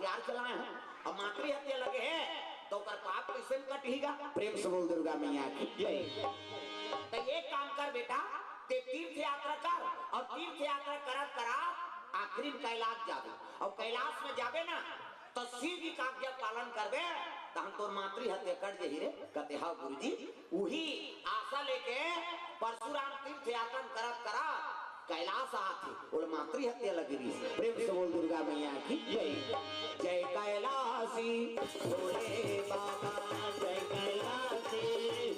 हथियार चलाए हैं और मातृ हत्या लगे हैं तो कर पाप कैसे कटेगा। प्रेम से बोल दुर्गा मैया की जय। तो एक काम कर बेटा, ते तीर्थ यात्रा कर और तीर्थ यात्रा करत करा आखिरी कैलाश जाबे और कैलाश में जाबे ना तो शिव जी का आज्ञा पालन करबे तो हम तोर मातृ हत्या कर जही रे। कहते हाँ गुरुजी, वही आशा लेके परशुराम तीर्थ यात्रा करत करा कैलाश आथे और मातृ हत्या लगी रही। प्रेम से बोल दुर्गा मैया की जय। जय कैलाशी भोले बाबा, जय कैलाशी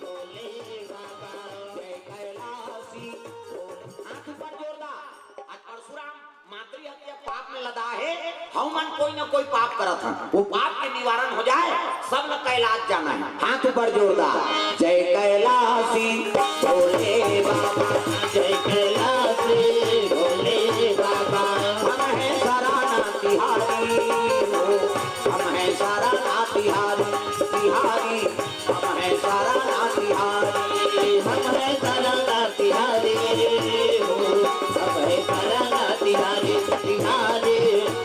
भोले बाबा, जय कैलाशी भोले। हाथ ऊपर जोरदार। आज परशुराम मातृ हत्या पाप में लदा है, हम मन कोई ना कोई पाप करत हैं, वो पाप के निवारण हो जाए सब लोग कैलाश जाना है। हाथ ऊपर जोरदार। जय कैलाशी भोले बाबा, जय कैलाशी भोले बाबा, हम हैं सराना तिहारी, हम हैं सराना तिहारी, तिहारी हम हैं सराना तिहारी, हम हैं सराना तिहारी, हम हैं सराना तिहारी, तिहारी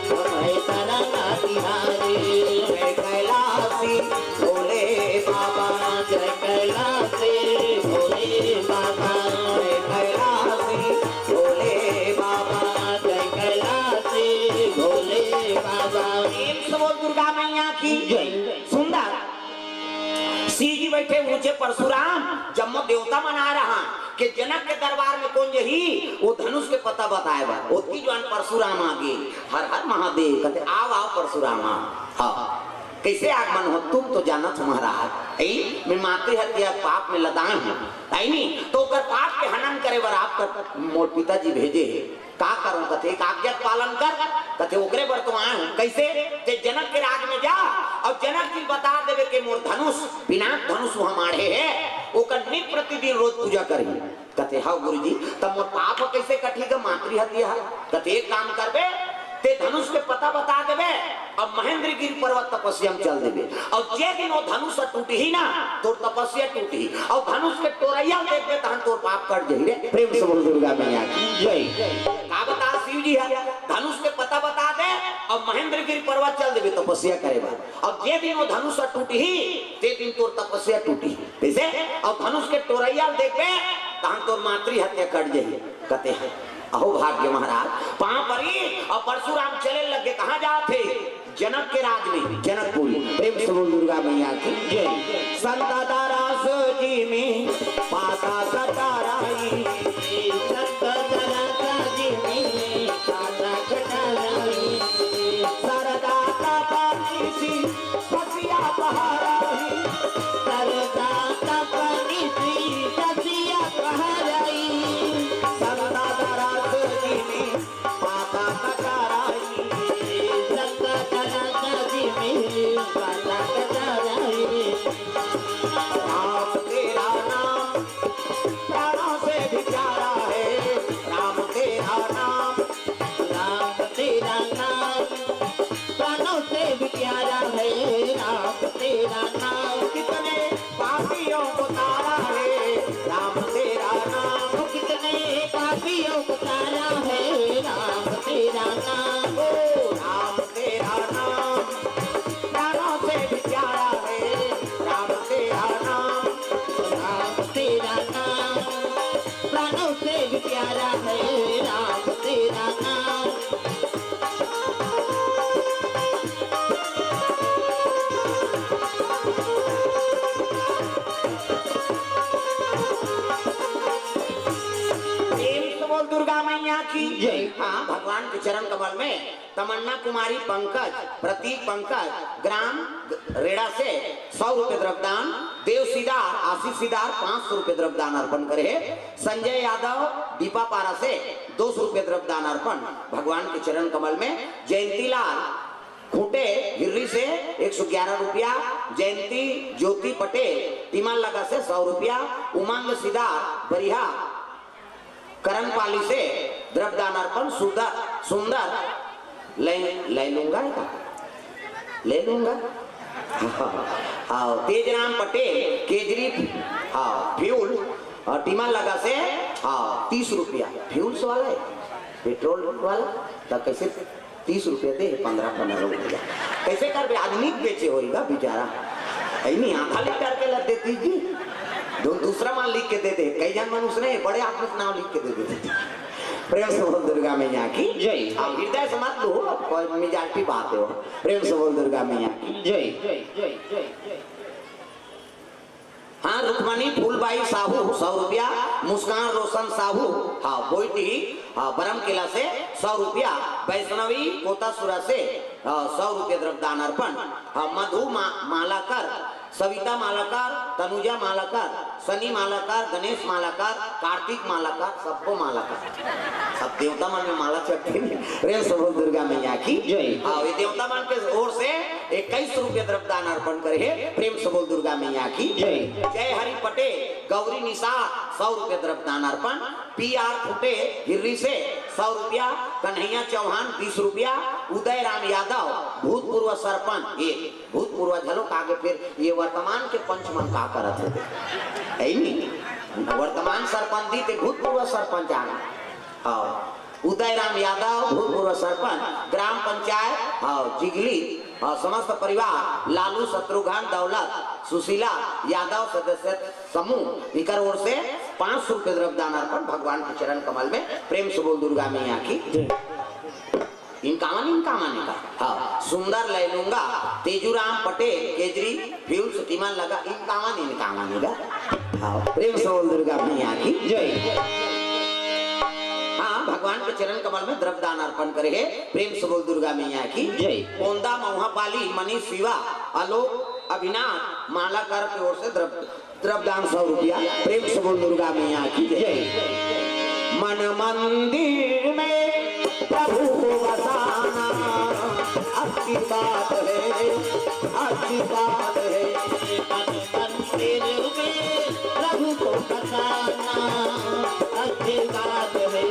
हम हैं सराना तिहारी। जय कैलाशी भोले बाबा, जय कैलाशी भोले बाबा, जय कैलाशी भोले बाबा, जय कैलाशी भोले बाबा। एक सौ दुर्गा मैया की जय। सुंदर शिव जी बैठे ऊंचे परशुराम जम्मो देवता मना रहा कि जनक के दरबार में कौन जही वो धनुष के पता बताएगा। उसकी जो परशुराम आगे हर हर महादेव कहते आओ आओ परशुराम हाँ कैसे आगमन हो तुम तो जाना महाराज मैं मातृ हत्या पाप में लदान हूँ नहीं तो कर पाप के हनन करे बर आपका मोर पिताजी भेजे है का करूं। कथे एक आज्ञा पालन कर कथे ओकरे बर तो आए हूं। कैसे ते जनक के राज में जा और जनक जी बता देवे के मोर धनुष बिना धनुष हमारे है ओकर नित प्रतिदिन रोज पूजा करी। कथे हाँ गुरुजी तब मोर पाप कैसे कटेगा मातृ हत्या। कथे एक काम करबे ते धनुष के पता बता देवे और महेंद्रगिरी पर्वत तपस्या में चल देवे और जे दिन वो धनुष टूटी ही ना तो तपस्या टूटी और धनुष के टोरैया देख दे तहन तोर पाप कट जही रे। प्रेम से बोल दुर्गा मैया की जय। का बता शिव जी है धनुष के पता बता दे और महेंद्रगिरी पर्वत चल देवे तपस्या करेगा और जे दिन वो धनुष टूटी ही ते दिन तोर तपस्या टूटी कैसे और धनुष के टोरैया देख दे तहन तोर मातृ हत्या कट जही। कहते हैं अहो भाग्य महाराज पांव परी और परशुराम चले लगे कहाँ जाते जनक के राज में जनकपुर। प्रेम से बोल दुर्गा मैया की जय। संता दारास जी में पाता कटाराई, संता दारास जी में पाता कटाराई, सरदा का पानी सी ससिया बहाराई, सरदा का पानी सी ससिया बहाराई, संता दारास जी में पाता कटाराई, संता दारास जी में पाता कटाराई। राम तेरा नाम प्राणों से भी प्यारा है, राम तेरा नाम, राम तेरा नाम प्राणों से भी प्यारा है, राम तेरा नाम कितने पापियों को तारा है, राम तेरा नाम कितने पापियों को तारा है, राम तेरा नाम ओ राम तेरा नाम प्राणों से भी प्यारा है, राम तेरा नाम, राम तेरा नाम प्राणों से भी प्यारा है, राम तेरा नाम। दुर्गा मैया की जय। हाँ भगवान के चरण कमल में तमन्ना कुमारी पंकज प्रतीक पंकज ग्राम रेड़ा से 100 रुपए द्रव्यदान, देव सीदार आशीष सीदार 500 रुपए द्रव्यदान अर्पण करे, संजय यादव दीपा पारा से 200 रुपए द्रव्यदान अर्पण भगवान के चरण कमल में, जयंती लाल खूंटे हिर्री से 111 रुपया, जयंती ज्योति पटेल तिमान लगा से 100 रुपया, उमंग सीदार बरिहा करनपाली से द्रव्यदान अर्पण, सुंदर ले लूंगा ले लूंगा हाँ तेजराम पटेल केजरी हाँ फ्यूल और टीमा लगा से हाँ 30 रुपया फ्यूल्स वाला है पेट्रोल वाला तो कैसे 30 रुपये दे 15-15 रुपया कैसे कर आदमी बेचे होगा बेचारा नहीं आधा लिख करके लग देती जी दूसरा माल लिख के दे दे कई जन मनुष्य ने बड़े आदमी का नाम लिख के दे देते प्रेम से बोल दुर्गा मैया की जय हृदय से मत लो कोई मिजाज बात हो प्रेम से बोल दुर्गा मैया की जय जय जय जय जय हाँ रुक्मणी फूलबाई साहू 100 रुपया मुस्कान रोशन साहू हाँ बोईटी हाँ बरम किला से 100 रुपया वैष्णवी कोतासुरा से 100 रुपये द्रव्यदान अर्पण हाँ मधु मालाकर सविता मालाकार तनुजा मालाकार सनी मालाकार गणेश मालाकार कार्तिक मालाकार सबको मालाकार सब देवता मन में माला चढ़ती प्रेम से बोल दुर्गा मैया की जय हाँ ये देवता मन के ओर से 21 रुपये द्रव्यदान अर्पण करे प्रेम से बोल दुर्गा मैया की जय जय हरि पटेल गौरी निशा 100 रुपये द्रव्यदान अर्पण PR फुटे हिर्री से 100 रुपया कन्हैया चौहान 20 रुपया उदय राम यादव भूतपूर्व सरपंच ये भूतपूर्व झलक आगे फिर ये वर्तमान के पंचमन का करत थे वर्तमान सरपंच दी थे भूतपूर्व सरपंच आना और उदय राम यादव भूतपूर्व सरपंच ग्राम पंचायत और जिगली और समस्त परिवार लालू शत्रुघ्न दौलत सुशीला यादव सदस्य समूह इकर ओर से 500 रुपये द्रव्यदान अर्पण भगवान के चरण कमल में प्रेम से बोल दुर्गा मैया की इनका माने का हाँ सुंदर ले लूंगा तेजूराम पटेल केजरी फ्यूल कीमत लगा इनका मानेगा हाँ प्रेम से बोल दुर्गा मैया की जय हाँ भगवान के चरण कमल में द्रव्यदान अर्पण करे प्रेम से बोल दुर्गा मैया की जय ओंदा मोहापाली मनीष शिवा आलोक अभिनाश मालाकर की ओर से द्रव्यदान 100 रुपया प्रेम से बोल दुर्गा मैया की जय मन मंदिर में प्रभु को बसाना अच्छी बात है अच्छी बात है मन मंदिर में प्रभु को बसाना अच्छी बात है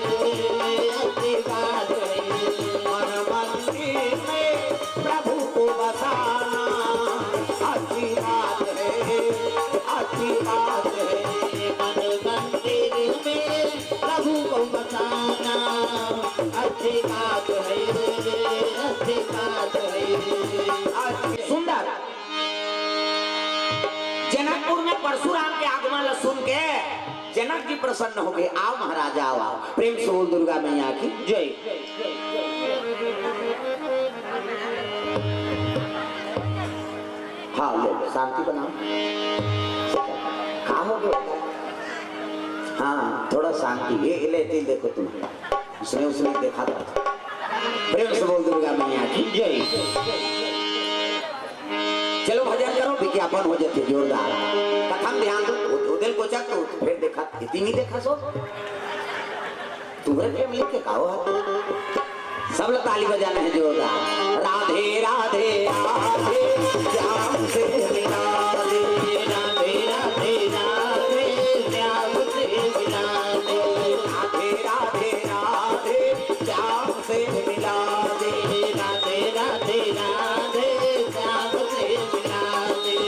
अच्छी बात है मन मंदिर में प्रभु को बसाना अच्छी बात है अच्छी बात है मन मंदिर में प्रभु को बसाना अच्छी बात है अच्छी बात है सुंदर जनकपुर में परशुराम के आगमन सुन के जनक जी प्रसन्न हो गए आओ महाराजा आओ प्रेम से बोल दुर्गा मैया की जय हाँ लो शांति बनाओ कहा हो गया हाँ थोड़ा शांति ये लेते देखो तुम उसने देखा था प्रेम से बोल दुर्गा मैया की जय चलो भजन करो विज्ञापन हो जाते जोरदार कथम ध्यान दो दिल को चक तो फिर देखा इतनी देखा सो तुम्हारे प्रेम लेके कहो सब लोग ताली बजाने हैं जोरदार राधे राधे राधे श्याम से मिला दे राधे राधे राधे श्याम से मिला दे राधे राधे राधे श्याम से मिला दे राधे राधे राधे श्याम से मिला दे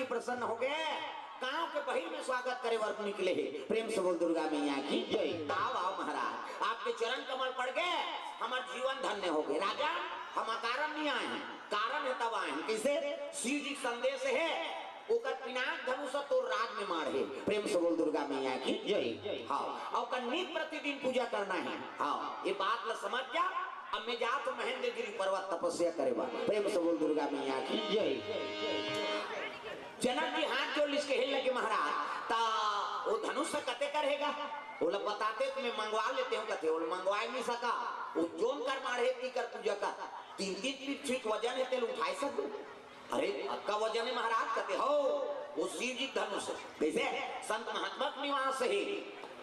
प्रसन्न हो गए गांव के बहिर में स्वागत करे वर्ग निकले हैं प्रेम से बोल दुर्गा मैया की जय आओ आओ महाराज आपके चरण कमल पड़ गए हमार जीवन धन्य हो गए राजा हम कारण नहीं आए हैं कारण है तब आए हैं कैसे शिव जी संदेश है ओकर पिनाक धनुष तो राज में मार है प्रेम से बोल दुर्गा मैया की जय हाँ और नित प्रतिदिन पूजा करना है हाँ ये बात ला समझ जा अब मैं जा तो महेंद्र गिरी पर्वत तपस्या करेगा प्रेम से बोल दुर्गा मैया की जय जनक जी हाथ जोड़ लिस के हिल लगे महाराज ता वो धनुष से कते करेगा वो लोग बताते तो मैं मंगवा लेते हूँ कते वो मंगवा नहीं सका वो जोन कर मारे की कर पूजा का 3-3 फीट वजन है तेल उठाई सकते अरे आपका वजन है महाराज कहते हो वो शिव जी धनुष कैसे संत महात्मा निवास है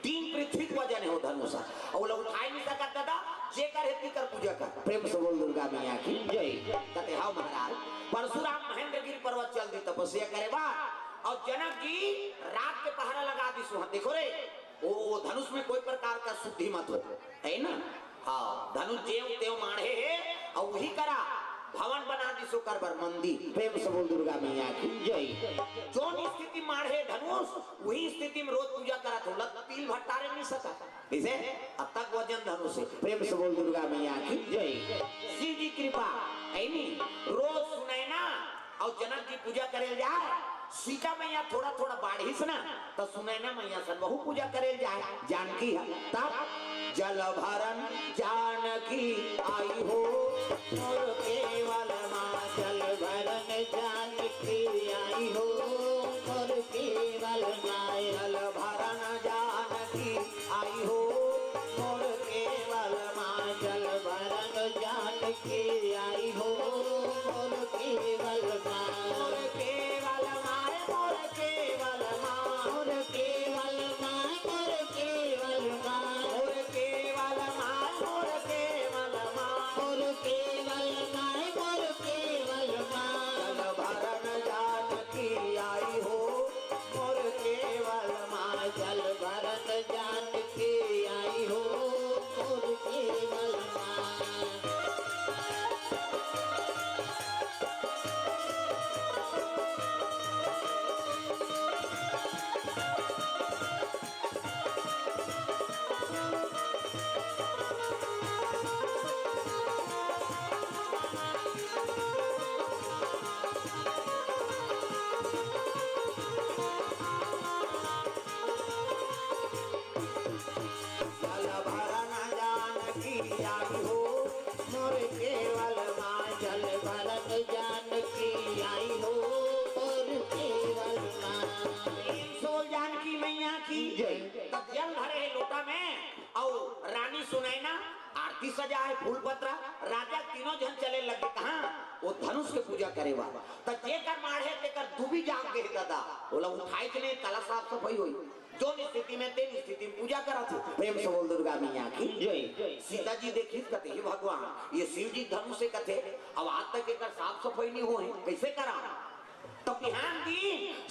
3 पृथ्वी को वजन हो धनुष और लोग उठाई नहीं सकता दादा जे कर हेती कर पूजा कर प्रेम से बोल दुर्गा मैया की जय कहते हां महाराज परशुराम महेंद्रगिरी पर्वत चल दी तपस्या करे बा और जनक जी रात के पहरा लगा दी सुहा देखो रे वो धनुष में कोई प्रकार का शुद्धि मत हो है ना हाँ धनुष जेव तेव माढ़े है और वही करा भवन बना दी सो कर बर मंदिर प्रेम से बोल दुर्गा मैया की जय जोन स्थिति माढ़े धनुष वही स्थिति में रोज पूजा करा तो तिल भट्टारे नहीं सका इसे अब तक वजन धनुष है प्रेम से बोल दुर्गा मैया की जय शिव जी कृपा है नी रोज सुने ना और जनक जी पूजा करे जाए सीता मैया थोड़ा थोड़ा बाढ़िस ना तो सुने ना मैया सन बहु पूजा करे जाए जानकी तब जल भरन जानकी आई हो मोर केवल मां जल भरन जानकी आई हो मोर केवल मां जल भरन जानकी आई हो मोर केवल मां जल भरन जानकी आई हो मोर केवल मां मोर केवल मां मोर केवल मां मोर केवल मां मोर केवल मां मोर केवल मां मोर केवल मां मोर केवल मां मोर केवल मां जल भरन जानकी आई हो मोर केवल मां जल भरन जानकी आई हो मोर केवल मां सजा है फूल पत्रा राजा तीनों जन चले लगे कहां वो धनुष के पूजा करेवा त जेकर माढ़े तेकर दुबी जाग गए दादा बोला उठाई के नहीं कला साफ सफाई हुई जो स्थिति में तेरी स्थिति में पूजा करा थी प्रेम से बोल दुर्गा मैया की जय सीता जी देखी कहते हे भगवान ये शिव जी धनुष से कहते अब आज तक एकर साफ सफाई नहीं हुई कैसे करा तो ध्यान दी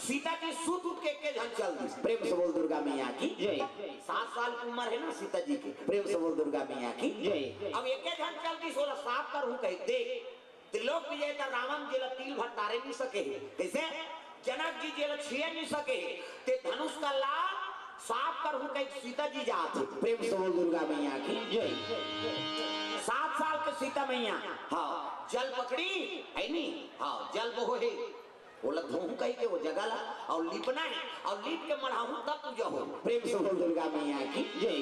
सीता जी सूत उठ के झन चल दी प्रेम से बोल दुर्गा मैया की जय 7 साल की उम्र है ना सीता जी की प्रेम से बोल दुर्गा मैया की जय अब एक झन चल दी सोला साफ कर हूं कह दे त्रिलोक विजय का रावण जेल तिल भट्टारे नहीं सके कैसे जनक जी जेल छिए नहीं सके ते धनुष का लाभ साफ कर हूं कह सीता जी जाते प्रेम से बोल दुर्गा मैया की जय 7 साल के सीता मैया हाँ जल पकड़ी है नी हाँ जल बहो है बोला धोहू कही के वो जगह ला और लिपना है और लिप के मढ़ाहू तब पूजा हो प्रेम से बोल दुर्गा मैया की जय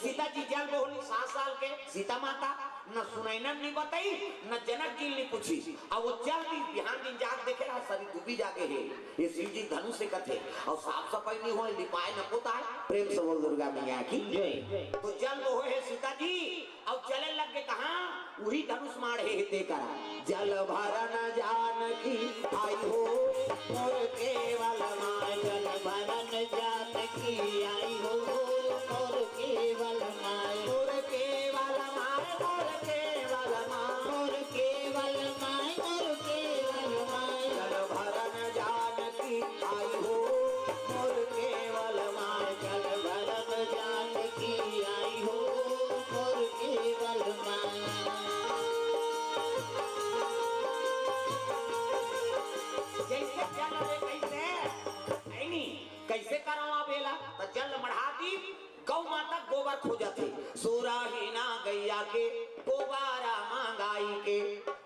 सीता जी जल बोली 7 साल के सीता माता न सुनैना नहीं बताई न जनक जी ने पूछी और वो चल दी बिहान दिन जाग देखे रहा सरी डूबी जाके है ये शिव जी धनुष से कथे और साफ सफाई नहीं हो लिपाए न पोता है प्रेम से बोल दुर्गा मैया की जय तो जल वो है सीता जी और चले लग के कहा वही धनुष मारे हेते करा जल भरन जानकी आई हो मोर केवल मां जल भरन जानकी आई हो मोर केवल मां मोर केवल मां मोर केवल मां मोर केवल मां मोर केवल मां जल भरन जानकी आई हो मोर केवल मां जल भरन जानकी आई हो मोर केवल मां कैसे करावा बेला तो जल मढ़ा दी गौ माता गोबर खोजा थे सोराहीना गैया के गोबारा मांगाई के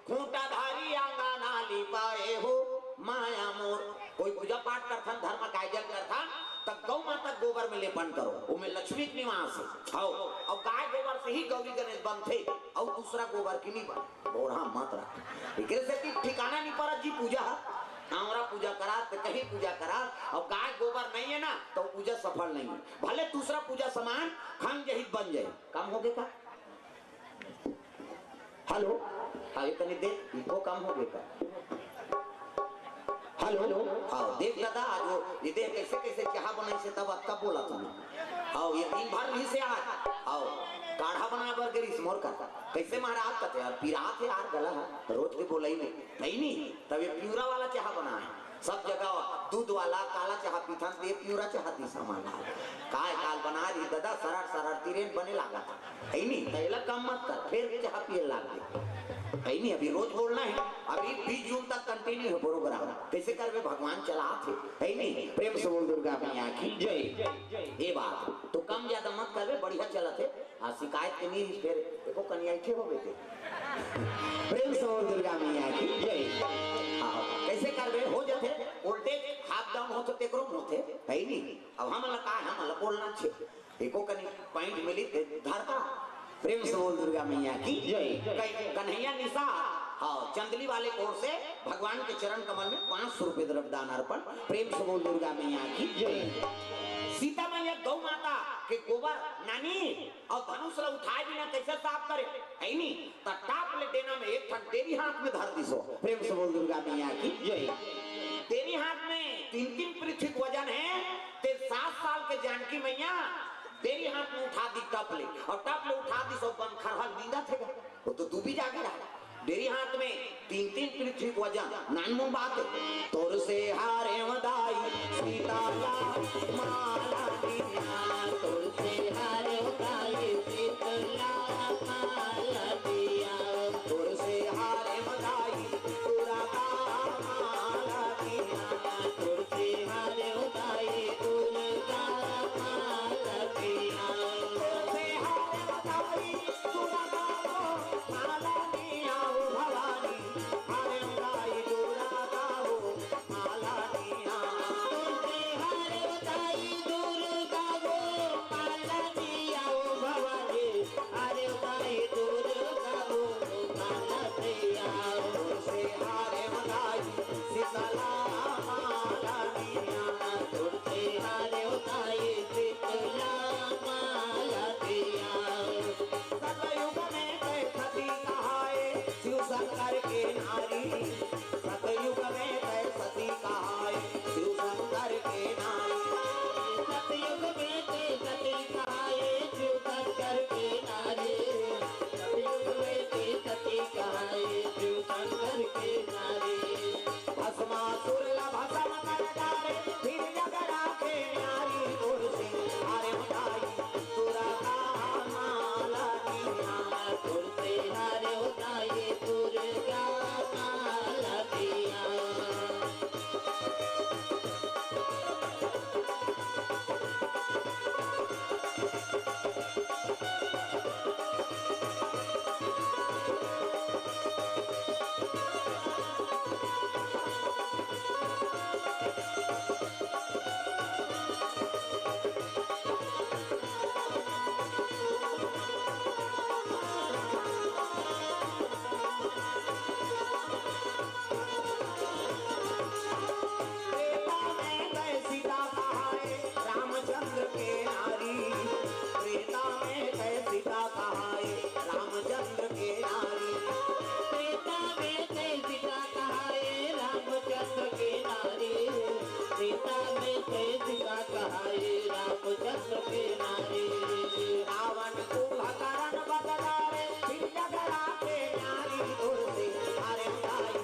खूंटा धारी आंगा नाली पाए हो माया मोर कोई पूजा पाठ करता धर्म कायजन करता तब गौ माता गोबर में लेपन करो उमें लक्ष्मी के निवास है और गाय गोबर से ही गौरी गणेश बनते और दूसरा गोबर की नहीं बन बोरा मत रख से ठिकाना नहीं पड़ा जी पूजा हमरा पूजा करा तो कहीं पूजा करा और गाय गोबर नहीं है ना तो पूजा सफल नहीं है भले दूसरा पूजा समान खंड जहित बन जाए कम हो गए का हेलो आगे तनी दे इनको कम हो गए का हेलो हाँ देख दादा आज ये देख कैसे कैसे चाह बनाई से तब कब बोला तुमने हाँ ये दिन भर नहीं से आज हाँ काढ़ा बना बर गरीस मोर का कैसे महाराज कहते यार पिरात है यार गला है रोज के बोला ही नहीं तब ये प्यूरा वाला चाह बना है सब जगह दूध वाला काला चाह पीथन दे प्यूरा चाहती सामान काय काल बना रही दादा सरट सरट तिरेन बने लगा है नहीं तैला कम मत कर फिर चाह पिए लाग दे है नहीं अभी रोज बोलना है अभी 20 जून तक कंटिन्यू है प्रोग्राम कैसे करवे भगवान चला थे है नहीं प्रेम से बोल दुर्गा मैया की जय ये बात तो कम ज्यादा मत करवे बढ़िया चला थे आ शिकायत के नहीं फिर देखो कन्या थे हो बेटे प्रेम से बोल दुर्गा मैया की जय कैसे करवे हो जाते वोल्टेज हाफ डाउन होते तेकरो होते है नहीं अब हम लगा हम बोलना छे एको कनी पॉइंट मिली धरता प्रेम से बोल दुर्गा मैया की जय कन्हैया निशा हाँ चंदली वाले कोर से भगवान के चरण कमल में 500 रुपए द्रव्यदान अर्पण प्रेम से बोल दुर्गा मैया की जय सीता मैया गौ माता के गोबर नानी और धनुष ला उठाए बिना कैसे साफ करे है नहीं तो टाप ले देना में एक ठन तेरी हाथ में धर दिसो प्रेम से बोल दुर्गा मैया की जय तेरी हाथ में 3-3 पृथ्वी वजन है ते 7 साल के जानकी मैया तेरी हाथ में उठा दी टप ले और टप ले उठा दी सो बन खरहल दीदा थे वो तो तू भी जागे रहा तेरी हाथ में 3-3 पृथ्वी वजन नानमो बात तोर से हारे वदाई सीता ला माला दिया तोर से हारे वदाई सीता ला माला दिया तोर से हारे वदाई पूरा का माला दिया तोर से हारे वदाई पूरा माला दिया तोर से हारे वदाई पूरा का माला दिया भवानी हारे वदाई पूरा का माला दिया तोर से हारे वदाई दुर्गा गो माला दिया भवानी हारे वदाई दुर्गा गो माला दिया तोर से हारे वदाई सीतला माला दिया तोर से हारे वदाई सीतला माला दिया सतयुग में सती कहाए शिव शंकर के नारी सतयुग में सती कहाए शिव शंकर के नारी सतयुग में सती कहाए शिव शंकर के नारी सतयुग में सती कहाए शिव शंकर के नारी भस्मासुर ला भस्म कर डाले फिर जगरा के नारी तोर से हारे वदाई तुरा का माला दिया तोर से हारे वदाई दुर्गा माला दिया त्रेता में गए सीता कहाए रामचंद्र के नारी त्रेता में गए सीता कहाए रामचंद्र के नारी त्रेता में गए सीता कहाए रामचंद्र के नारी त्रेता में गए सीता कहाए रामचंद्र के नारी रावण कुंभकर्ण बदलावे फिर जगरा के नारी तोर से हारे वदाई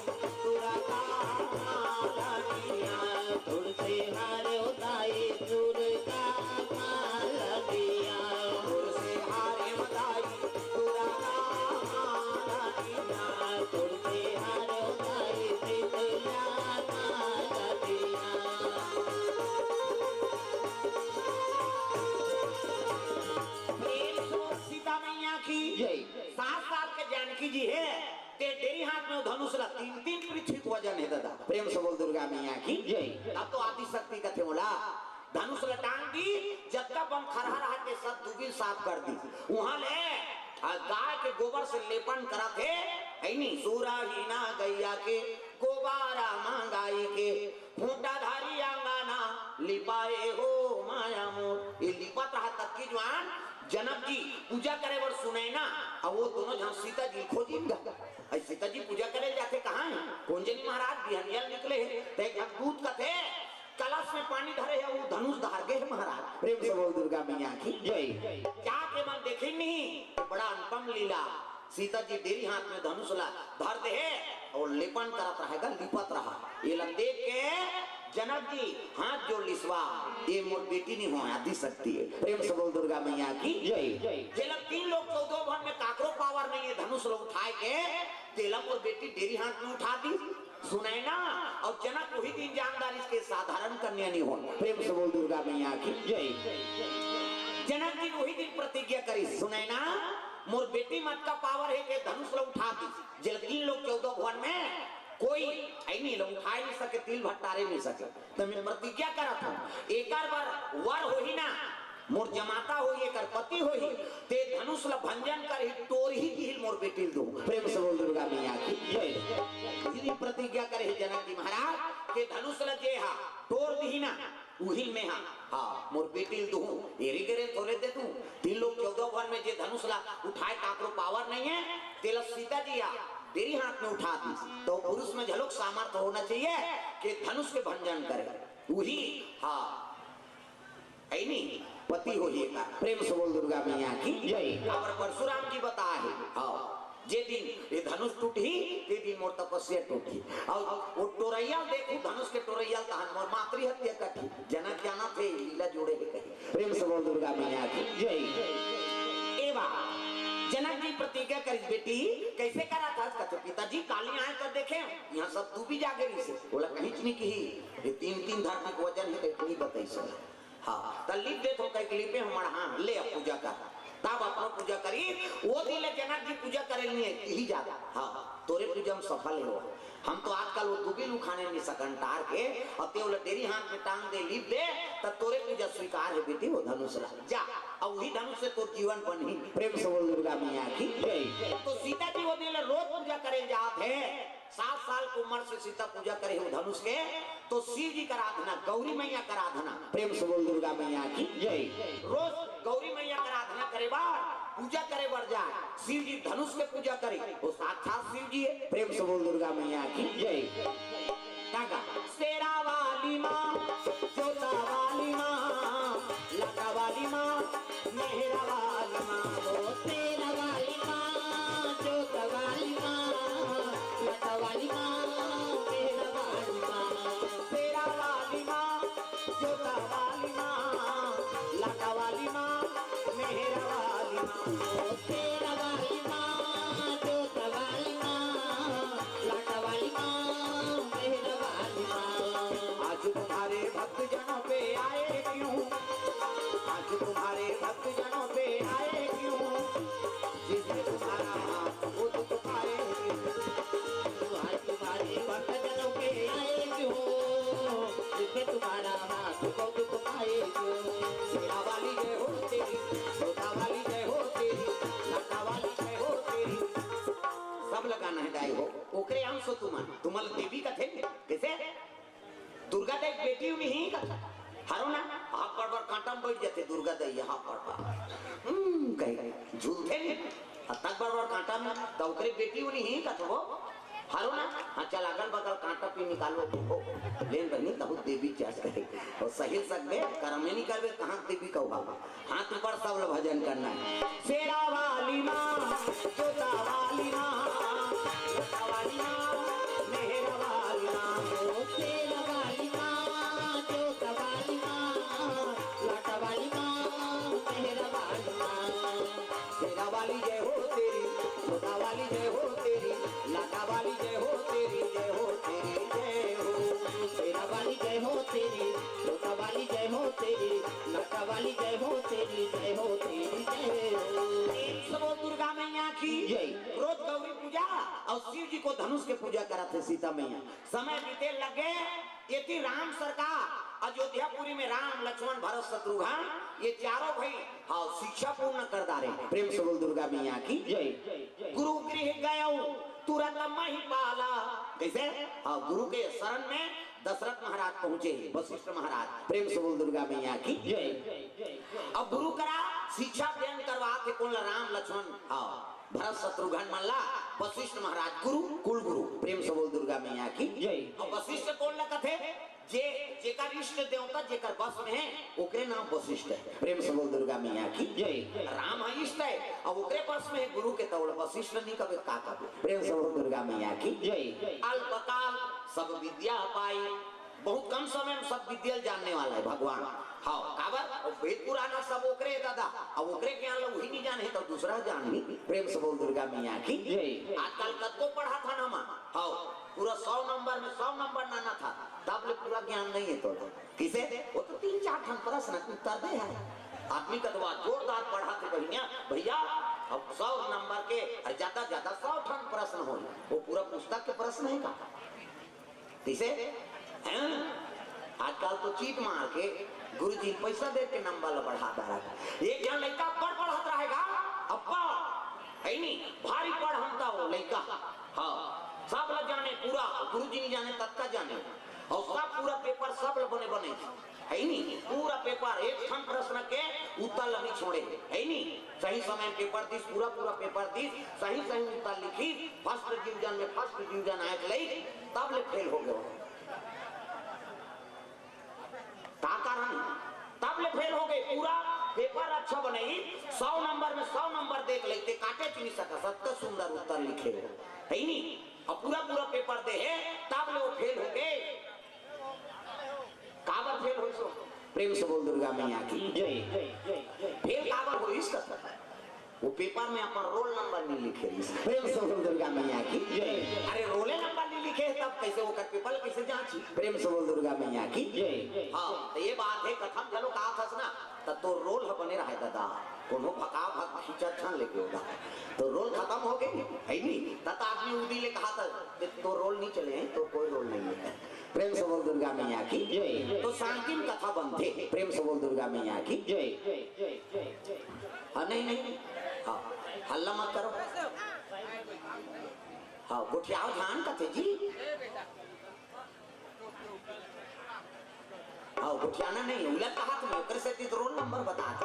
तुरा का माला दिया तोर से हारे वदाई दुर्गा माला दिया तोर से हारे वदाई तुरा का माला दिया तोर से हारे वदाई सीतला माला दिया प्रेम से सीता मैया की जय 7 साल के जानकी जी है ते तेरी हाथ में धनुष ला 3-3 पृथ्वी को वजन है दादा प्रेम से बोल दुर्गा मैया की जय अब तो आदि शक्ति का थे बोला धनुष ला टांग दी जब तक बम खरहा रहा के सब दुबिल साफ कर दी वहां ले गाय के गोबर से लेपन करा थे है नहीं सूरा हीना गैया के गोबारा मांगाई के फूटाधारी आंगना लिपाए हो माया मोर ये लिपत रहा तब की जवान जनक जी पूजा करे बर सुने ना, अब वो दोनों जहाँ सीता जी खोजी सीता जी पूजा करे जाते कहाँ है? कुंजनी महाराज बिहनियल निकले हैं दूध का थे कलश में पानी धरे है, वो धनुष धार गए महाराज। प्रेम से बोल दुर्गा मैया की जय। क्या के मन देखे नहीं, बड़ा अनुपम लीला। सीता जी तेरी हाथ में धनुष ला धर दे और लेपन करत रहेगा, लिपत रहा। ये लग देख के जनक जी हाथ जोड़ लिसवा, ये मोर बेटी नहीं हो आदि सकती है। प्रेम से बोल दुर्गा मैया की जय। ये लग 3 लोग 14 भवन में काकरो पावर नहीं है, धनुष लोग उठाए के तेलम और बेटी तेरी हाथ में उठा दी सुनाए ना। और जनक वही दिन जानदार इसके साधारण कन्या नहीं हो। प्रेम से बोल दुर्गा मैया की जय। जनक जी वही दिन प्रतिज्ञा करी सुनाए ना, मोर बेटी मत का पावर है कि धनुष लोग उठा दी। जल 3 लोग 14 भवन में कोई नहीं लोग उठा नहीं सके, तिल भट्टारे नहीं सके। तो मैं प्रतिज्ञा करा था एक बार वर हो ही ना, मोर जमाता हो ये कर पति हो ही ते धनुष ल भंजन कर ही तोर ही दिल मोर बेटी दो। प्रेम से बोल दुर्गा मैया की जय। इसी प्रतिज्ञा करे जनक जी महाराज के धनुष ल जे हा तोर दी ना उही में हाँ मोर बेटी दो एरी करे थोड़े दे दूं। 3 लोग 14 भवन में जे धनुष ला उठाए काकरो पावर नहीं है, तेल सीता जी आ तेरी हाथ में उठा दी। तो पुरुष में झलक सामर्थ्य होना चाहिए कि धनुष के भंजन करे, वही हाँ है नहीं पति हो ये का। प्रेम से बोल दुर्गा मैया की जय। और परशुराम जी बता है हाँ जे दिन ये धनुष टूटी ते दिन मोर तपस्या टूटी। और वो टोरैया देखू धनुष के टोरैया तहन मोर मातृ हत्या कठी। जनक जाना थे लीला जोड़े है कही। प्रेम से बोल दुर्गा मैया की जय। एवा जनक जी प्रतिज्ञा करी बेटी कैसे करा था कहते पिताजी काली आए कर देखे यहाँ सब तू भी जागे रही से बोला कहीं नहीं की ये 3 धार्मिक वजन है कहीं बताई सर हाँ तो लिख दे तो कई क्लिपे हमारा हाँ ले अब पूजा कर तब अपना पूजा करी। वो दिन जनक जी पूजा करे नहीं ही ज्यादा हाँ तोरे पूजा में सफल हो। हम तो आजकल वो दुबिल उखाने नहीं सकन टार के और ते तेरी हाथ में टांग दे लिप दे तब तोरे पूजा स्वीकार है बेटी वो धनुष जा और वही धनुष से तो जीवन बनी। प्रेम से बोल दुर्गा मैया की जय। तो सीता जी वो दिन रोज पूजा करे जाते 7 साल की उम्र से सीता पूजा करे हो धनुष के। तो शिव जी का आराधना गौरी मैया का आराधना। प्रेम से बोल दुर्गा मैया की जय। रोज गौरी मैया का आराधना करे बार पूजा करे बढ़ जाए शिव जी धनुष के पूजा करे वो साक्षात शिव जी है। प्रेम से बोल दुर्गा मैया की जय। शेरा वाली माँ जोता वाली माँ लता वाली माँ मेहरा वाली माँ शेरा वाली माँ जोता वाली माँ लता वाली माँ मेहरा वाली माँ शेरा वाली माँ जोता वाली माँ लता वाली माँ मेहरा वाली माँ शेरा वाली माँ जोता वाली माँ लता वाली माँ मेहरा वाली माँ। आज तुम्हारे भक्त जनों पे आए क्यों, आज तुम्हारे भक्त जनों पे आए क्यों, जिसने तुम्हारा वो दुख पाए आज तुम्हारे भक्त जनों पे आए क्यों, जिसने तुम्हारा हाथ को दुख पाए क्यों। सेना वाली जय हो तेरी, सोता वाली जय हो तेरी, लता वाली जय हो तेरी। सब लगाना है गाय हो ओकरे अंश तुम्हारे देवी का थे कैसे दुर्गा देव बेटी नहीं हरो ना हाथ पर पर कांटा बैठ जाते दुर्गा देव यहाँ पर कहीं झूलते नहीं तक बार कांटा में तो ओकरे बेटी नहीं कथो हरो ना हाँ चल अगल बगल कांटा पे निकालो हो लेन बनी तब देवी चार्ज करे और सही सकते कर्म नहीं करवे कहाँ देवी का होगा। हाथ ऊपर सब भजन करना है। शेरा वाली माँ जोता वाली माँ लता वाली माँ मेहरा वाली माँ शेरा वाली माँ जोता वाली माँ लता वाली माँ मेहरा वाली माँ। शेरा वाली जय हो तेरी, जोता वाली जय हो तेरी, लता वाली जय हो तेरी, जय हो तेरी जय हो। शेरा वाली जय हो तेरी, जोता वाली जय हो तेरी, लता वाली जय हो तेरी, जय हो तेरी जय हो। सब दुर्गा मैया की जय। रोज गौरी पूजा और शिव जी को धनुष के पूजा कराते सीता मैया। समय बीते लगे ये थी राम सरकार अयोध्यापुरी में राम लक्ष्मण भरत शत्रुघ्न ये चारों भाई हाँ शिक्षा पूर्ण कर डाले। प्रेम से बोल दुर्गा मैया की जय। गुरु गृह गयो तुरंत महिपाला कैसे हाँ गुरु के शरण में दशरथ महाराज पहुंचे वशिष्ठ महाराज। प्रेम से बोल दुर्गा मैया की जय। अब गुरु करा शिक्षा अध्ययन करवाते कौन ला राम लक्ष्मण हाँ भरत शत्रुघ्न मल्ला वशिष्ठ महाराज गुरु कुल गुरु प्रेम से बोल दुर्गा मैया की जय। और वशिष्ठ कौन ला कथे जे जेकर इष्ट देवता जेकर बस में है ओकरे नाम वशिष्ठ है प्रेम से बोल दुर्गा मैया की जय। राम है इष्ट है अब ओकरे बस में है गुरु के तौड़ वशिष्ठ नहीं कबे का कबे प्रेम से बोल दुर्गा मैया की जय। अल्पकाल सब विद्या पाई बहुत कम समय में सब विद्या जानने वाला है भगवान हाँ काबर वेद पुराना सब ओकरे दादा अब ओकरे ज्ञान लोग वही नहीं जाने तो दूसरा जान ली प्रेम से बोल दुर्गा मैया की जय। आजकल कब पढ़ा था ना माँ हाँ पूरा 100 नंबर में 100 नंबर नाना था तब ले पूरा ज्ञान नहीं है तो किसे वो तो 3-4 ठन प्रश्न उत्तर दे है आदमी का तो जोरदार पढ़ा थे भैया अब 100 नंबर के ज्यादा 100 ठन प्रश्न हो वो पूरा पुस्तक के प्रश्न है का किसे आजकल तो चीट मार के गुरुजी पैसा दे के नंबर बढ़ाता है एक जन लड़का पढ़ता रहेगा अब्बा है नहीं भारी पढ़ हमता वो लड़का हाँ सब लोग जाने पूरा गुरुजी नहीं जाने तत्का जाने और सब पूरा पेपर सब बने है नहीं पूरा पेपर एक ठन प्रश्न के उत्तर नहीं छोड़े है नहीं सही समय पेपर दिस पूरा पेपर दिस सही उत्तर लिखी फर्स्ट डिवीजन आए तब ले फेल हो गए तब ले फेल हो गए पूरा पेपर अच्छा बने 100 नंबर में 100 नंबर देख लेते काटे नहीं सका 70 सुंदर उत्तर लिखे है नहीं और पूरा पेपर दे है तब ले वो फेल हो गए काबर फेल हो सो प्रेम से बोल दुर्गा मैया की जय। फेल काबर हो इसका वो पेपर में अपन रोल नंबर नहीं लिखे प्रेम से बोल दुर्गा मैया की जय। अरे रोले नंबर नहीं लिखे तब कैसे वो कर पेपर कैसे जांची प्रेम से बोल दुर्गा मैया की जय। हाँ तो ये बात है कथम चलो कहा था ना तो रोल बने रहे दादा कोनो फका भग खींचा छन लेके होगा तो रोल खत्म हो गए है नहीं तब आदमी उदी ले कहा था तो रोल नहीं चले तो कोई रोल नहीं है प्रेम से बोल दुर्गा मैया की जय। तो शांति में कथा बनते प्रेम से बोल दुर्गा मैया की जय। हाँ नहीं हाँ हल्ला मत करो हाँ गुठियाओ ध्यान कथे जी हाँ गुठियाना नहीं उलट कहा तुम ओकर से तो रोल नंबर बताते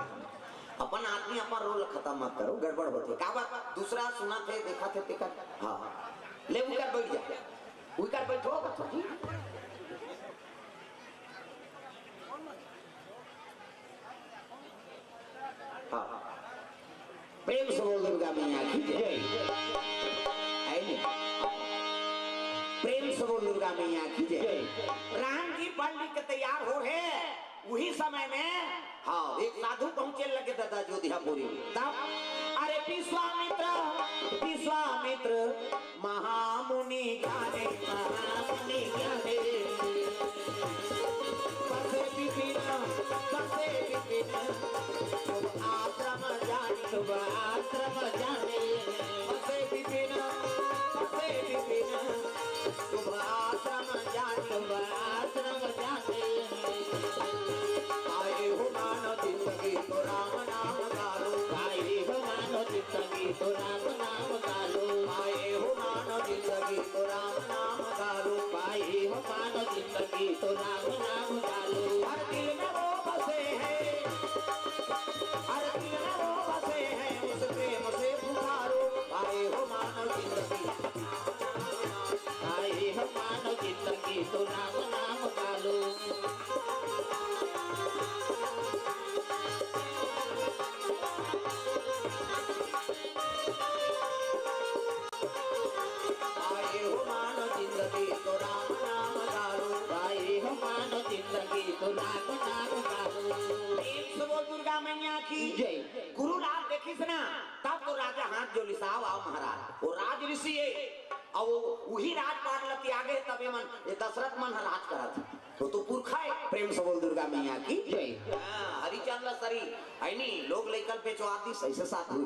अपन आदमी अपन रोल खत्म मत करो गड़बड़ होती का बात दूसरा सुना थे देखा थे टिकट हाँ ले उकर बैठ जा उकर बैठो बच्चों जी हाँ प्रेम से बोल दुर्गा मैया की जय। प्रेम से बोल दुर्गा मैया की जय। राम जी पढ़ लिख के तैयार हो रहे वही समय में हाँ एक साधु पहुंचे लगे दादा जोधियापुरी तब अरे विश्वामित्र महामुनि ज्ञाने बसे विपिन आश्रम जाने बसे विपिन तुम आश्रम जाने आए हो मानो जिंदगी तो राम नाम गालो आए हो मानो जिंदगी तो राम नाम गालो आए हो मानो जिंदगी तो राम नाम गालो आए हो मानो जिंदगी तो राम नाम गालो हर दिल में वो बसे हैं हर दिल में वो बसे हैं उस प्रेम से पुकारो आए हो मानो जिंदगी आए हो मानो जिंदगी तो राम नाम गालो दुर्गा मैया की जय। गुरु राज देखी ना तब तो राजा हाथ जोली साहब आओ महाराज वो राज ऋषि है और वही राजपाट लती आगे तब ये दशरथ मन राज करा था तो पुरखा है प्रेम से बोल दुर्गा मैया की जय। हरिचंद्र सरी ऐनी लोग लेकर पे चौआती सही से साथ हुई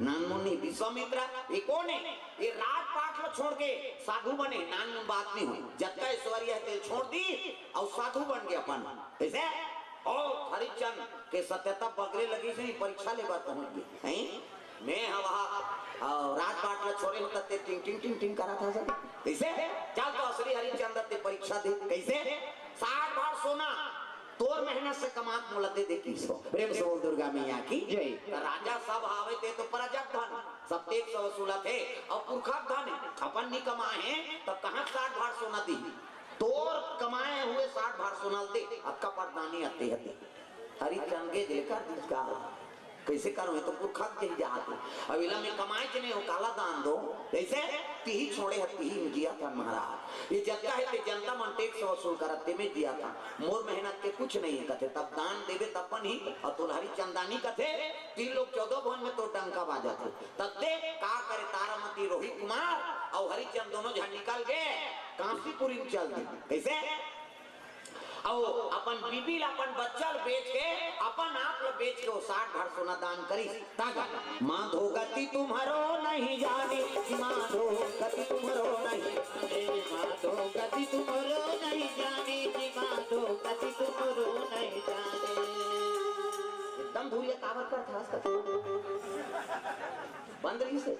नान मुन्नी विश्वामित्र ये कौन है ये राजपाट लो छोड़ के साधु बने नान बात नहीं हुई जब तक ऐश्वर्य है छोड़ दी और साधु बन गए अपन ऐसे और हरिचंद के सत्यता बगरे लगी से परीक्षा ले बात पहुंच गई हैं मैं वहाँ राजपाट में छोड़े होता टिंग टिंग टिंग टिंग करा था सब कैसे चल तो असली हरिचंद्र ते परीक्षा दे कैसे 60 बार सोना तोर मेहनत से कमात मोला दे किसो प्रेम से बोल दुर्गा मैया की जय। राजा सब आवे थे तो प्रजक धन सब 100 वसूला थे और पुरखा धन अपन नहीं कमाए तब कहाँ 60 भार सोना दी तोर कमाए हुए 60 भार सोना दे अक्का परदानी आते हते हरिचंद के देखा दिखा कैसे करो तो पुरखा के जाते अब इला में कमाए के नहीं हो काला दान दो जैसे तीही छोड़े हती ही जिया था महाराज ये जनता है ते जनता मन टैक्स वसूल करते में दिया था मोर मेहनत के कुछ नहीं कथे तब दान देवे तबन ही और तुलहरी चंदानी कथे 3 लोग 14 भवन में तो डंका बाजा थे तब दे का करे तारामती रोहित कुमार और हरिचंद दोनों झंड निकल गए कांसीपुरी में चल दी कैसे और अपन बीबी अपन बच्चा बेच के अपन आप लोग बेच के 60 भार सोना दान करी तागा माधो गति तुम्हारो नहीं जानी माधो गति तुम्हारो नहीं माधो गति तुम्हारो नहीं जानी माधो गति तुम्हारो नहीं जानी एकदम धुरिया कावर कर था बंद रही से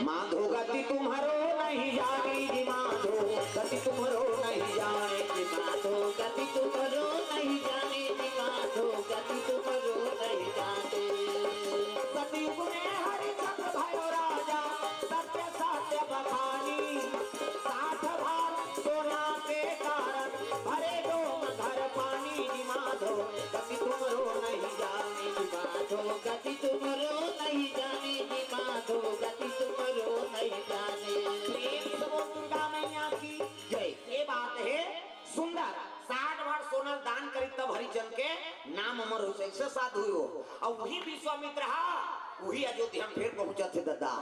माधो गति तुम्हारो नहीं जानी जी माधो गति तुम्हारो नहीं जाने जी माधो गति तुम्हारो नहीं जानी जी माधो गति तुम्हारो नहीं जाने सतयुग में हरिचंद भयो राजा सत्य सत्य बखानी 60 भार सोना के कारण भरे दो घर पानी जी माधो गति तुम्हारो नहीं जानी जी माधो गति तुम्हारो नहीं जानी जी माधो गति तुम्हारो नहीं जाने दुर्गा मैया की जय। ये बात है सुंदर 60 भार सोना दान करी तब हरिचंद के नाम अमर हो ऐसे साधु हो और वही विश्वामित्र वही अयोध्या में फिर पहुंचा थे दादा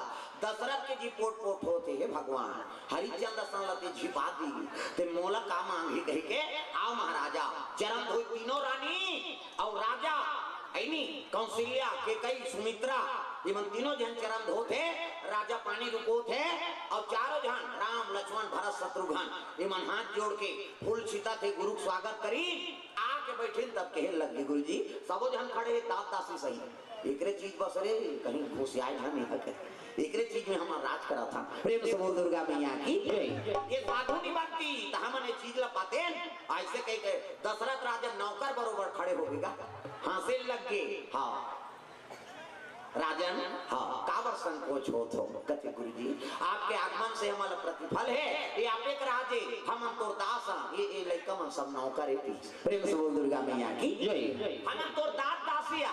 दशरथ के जी पोट पोट होते है भगवान हरिचंद संलते झिपा दी ते मोला का मांगी कह के आओ महाराजा चरण धोई तीनों रानी और राजा ऐनी कौशल्या के कई सुमित्रा ये मन तीनों जन चरण धोते राजा पानी रुको थे और चारों जन राम लक्ष्मण भरत शत्रुघ्न ये मन हाथ जोड़ के फूल छिता थे गुरु स्वागत करी आके बैठे तब कहे लगे गुरु जी सबो जन खड़े ताप तासी सही एकरे चीज बस रे कहीं घुसियाए ना नहीं हके एकरे चीज में हमारा राज करा था प्रेम से बोल दुर्गा मैया की ये साधु नहीं बनती तो हमने चीज ला पाते ऐसे कह के दशरथ राजा नौकर बरोबर खड़े हो गएगा हासिल लग गए हाँ राजन हाँ काबर संकोच हो तो कथे गुरु जी आपके आगमन से हमारा प्रतिफल है ये आप एक राजे हम तोर दास ये लड़का मन सब नौकर है प्रेम से बोल दुर्गा मैया की जय। हम तोर दास दासिया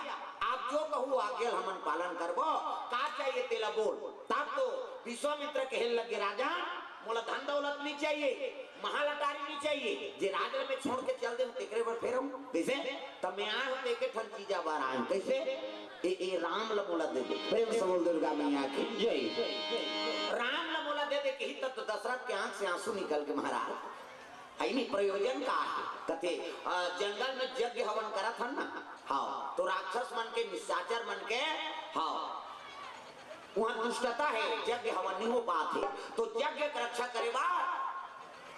आप जो कहू आज्ञा हमन पालन करबो का चाहिए तेला बोल तब तो विश्वामित्र कहने लगे राजा मोला धन दौलत नहीं चाहिए महल अटारी नहीं चाहिए जे राजल में छोड़ के चल दे तेकरे पर फेरम कैसे तब मैं आया हूं देखे ठन चीजा बार आया कैसे ए राम ल मोला दे दे प्रेम से बोल दुर्गा मैया की जय। राम ल मोला दे दे कही तब तो दशरथ के आंख से आंसू निकल के महाराज आई नहीं प्रयोजन का है कथे जंगल में यज्ञ हवन करा था ना हाँ तो राक्षस मन के निशाचर मन के हाँ वहां दुष्टता है यज्ञ हवन नहीं हो पाते तो यज्ञ की रक्षा करे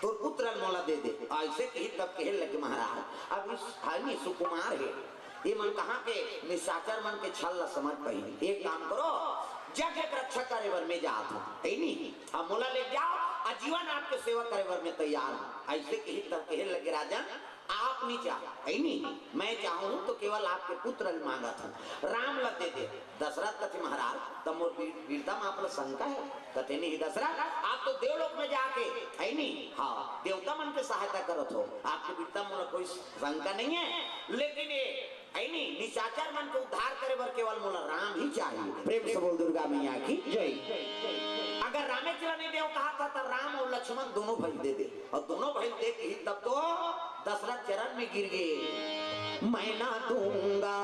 तो पुत्र मोला दे दे ऐसे कही तब कहे लगे महाराज अब इस हानि सुकुमार है ये मन कहाँ के निशाचर मन के छल समझ पाई एक काम करो यज्ञ की रक्षा करे वर में जात हूँ नहीं अब मोला ले जाओ आजीवन आपके सेवा करे वर में तैयार हूँ ऐसे कही तब कहे लगे राजन आप नहीं चाहो नहीं मैं चाहूं तो केवल आपके पुत्र मांगा था राम लग दे दे दशरथ कथे महाराज तब वीरता में आप शंका है कथे नहीं दशरथ आप तो देवलोक में जाके है नहीं हाँ देवता मन के सहायता करो तो आपके वीरता में कोई शंका नहीं है लेकिन ये नहीं निशाचर मन को उद्धार करे बर केवल मोला राम ही चाहिए प्रेम से बोल दुर्गा मैया की जय। अगर रामेश्वर ने देव कहा था तो राम और लक्ष्मण दोनों भाई दे दे और दोनों भाई दे के तब तो दशरथ चरण में गिर गए मैं ना दूंगा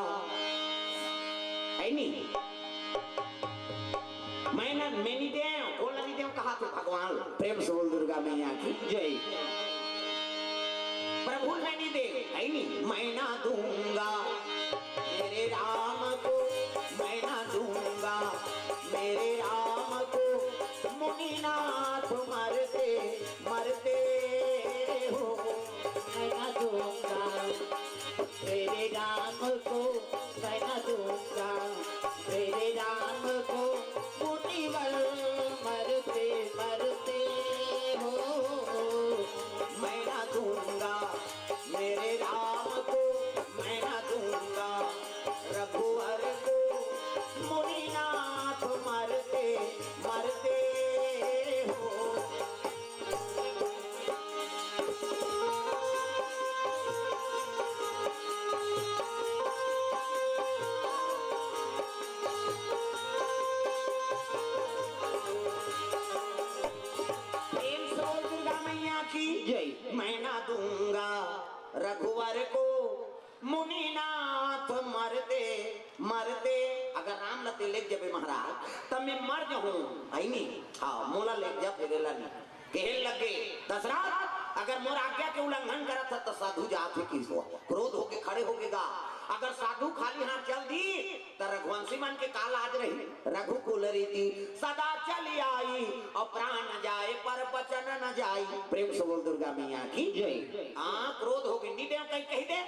नहीं मैं नहीं दे कौन नहीं दे कहा था भगवान प्रेम से बोल दुर्गा मैया की जय। प्रभु नहीं दे नहीं मैं ना दूंगा मेरे राम को मैं ना दूंगा मेरे राम को मुनिनाथ मरते मरते हो मैं ना दूंगा मेरे राम को मैं ना दूंगा मेरे राम को मुनिवर मरते मरते हो मैं ना दूंगा की मैं ना दूंगा रघुवर को मुनिनाथ मरते मरते अगर राम लते ले जबे महाराज तब मैं मर जाऊं आई नहीं हाँ मोला ले जा फिर नहीं कहे लगे दशरथ अगर मोर आज्ञा के उल्लंघन करा था तो साधु जात है किसको क्रोध होके खड़े होगेगा अगर साधु खाली हाथ चल दी तो रघुवंशी मन के काल आज रही रघुकुल रीति सदा चली आई और प्राण न जाए पर वचन न जाई प्रेम से बोल दुर्गा मैया की जय हाँ क्रोध होगी नी देव कहीं कही दे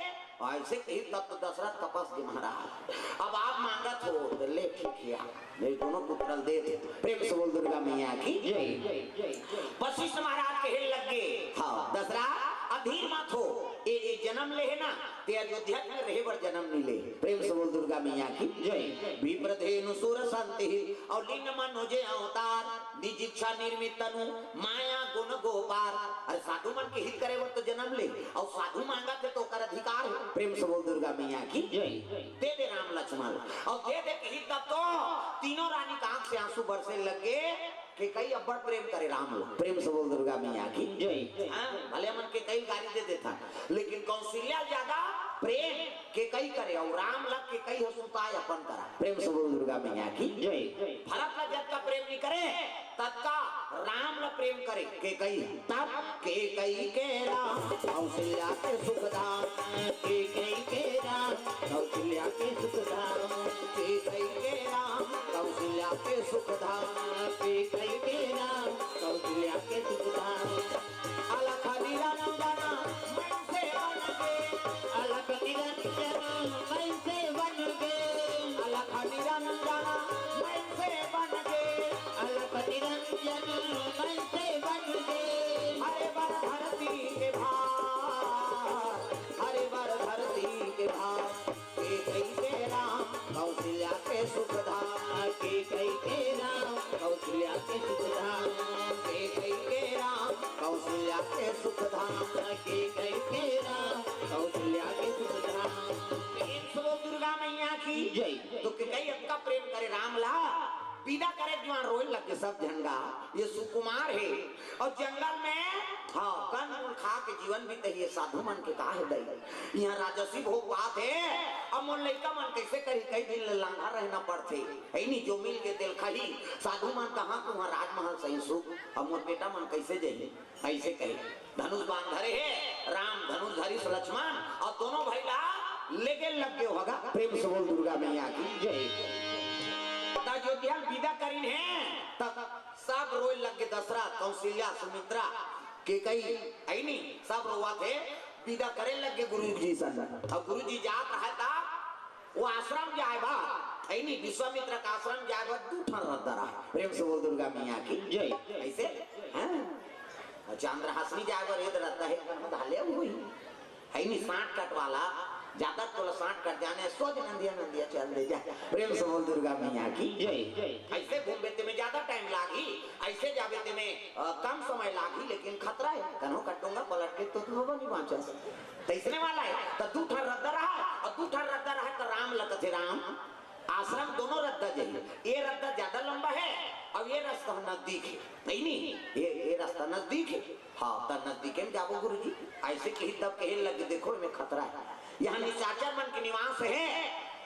ऐसे कही तब तो दशरथ तपस के महाराज अब आप मांगत हो तो ले ठीक किया मेरे दोनों पुत्र दे दे प्रेम से बोल दुर्गा मैया की जय वशिष्ठ महाराज कहे लगे हाँ दशरथ अधीर मत हो ये जन्म ले है ना ते अयोध्या में रहे बर जन्म नहीं ले प्रेम से बोल दुर्गा मैया की जय विप्रधेनु सुर संति और लिंग मनोजे अवतार निज इच्छा निर्मित तनु माया गुण गोपार अरे साधु मन के हित करे वो तो जन्म ले और साधु मांगा थे तो कर अधिकार है प्रेम से बोल दुर्गा मैया की जय दे दे राम लक्ष्मण और दे दे के हित तब तो तीनों रानी का आंख से आंसू बरसे लगे कि कई अब्बड़ प्रेम करे राम प्रेम से बोल दुर्गा मैया की जय भले मन के कई गाली दे देता लेकिन कौशल्या ज्यादा प्रेम के कई करे और राम लग के कई सुताय अपन करा प्रेम से बोल दुर्गा मैया की जय भरत ला जब का प्रेम नहीं करे तब का राम ला प्रेम करे के कई तब के कई के राम कौशल्या के सुखधाम के कई के राम कौशल्या के सुखधाम के कई के राम कौशल्या के सुखधाम के कई के राम कौशल्या के सुखधाम अलख निरंजना मन से बन गए अलख निरंजना मन से बन गए अलख निरंजना मन से बन गए अलख निरंजना मन से बन गए हरे बर धरती के भार हरे बर धरती के भार के कई के राम कौशल्या के सुखधाम के कई के राम कौशल्या के सुखधाम के कई के राम कौशल्या के सुखधाम के कई के राम कौशल्या के सुखधाम दुर्गा मैया की जय तो कई अपका प्रेम करे राम ला पीड़ा करे जवान रोए लगे सब झंगा ये सुकुमार है और जंगल में हाँ कन खा के जीवन भी तहिए साधु मन के का है दई यहाँ राजसी भोग बात है अब मोर लड़का मन कैसे करी कई दिन लांघा रहना पड़ते है नहीं जो मिल के दिल खली साधु मन कहाँ को वहाँ राजमहल सही सुख अब मोर बेटा मन कैसे जाइए ऐसे कहे धनुष बांध धरे है राम धनुष धरी लक्ष्मण और दोनों भैया लेके लग गए होगा प्रेम से बोल दुर्गा मैया की जय अयोध्या विदा करीन है तब सब रोए लग गए दशरथ कौशल्या सुमित्रा के कई आई नहीं सब रोवा थे विदा करे लग गए गुरु जी सन अब गुरु जी जात रहा था वो आश्रम जाए बा आई नहीं विश्वामित्र का आश्रम जाए बा दूठा रहता रहा प्रेम से बोल दुर्गा मैया की जय ऐसे हैं चंद्रहासनी जाए बा रेद रहता है धाले हुई है नहीं साठ कट वाला ज्यादा तो साठ कट जाने सोच नंदिया नंदिया चल दे जा प्रेम से बोल दुर्गा मैया की जय ऐसे घूम बेते में ज्यादा टाइम लागी ऐसे जा बेते में कम समय लागी लेकिन खतरा है कन्हो कटूंगा पलट के तो तू नहीं पहुंचा तैसने वाला है तो तू ठर रद्दा रहा और तू ठर रद्दा रहा तो राम लगते राम आश्रम दोनों रद्दा जाइए ये रद्दा ज्यादा लंबा है अब ये रास्ता नजदीक है नहीं ये रास्ता नजदीक है हाँ तो नजदीक में जाओ गुरु जी ऐसे कही तब कहे लगे देखो में खतरा है यहाँ निशाचर मन के निवास है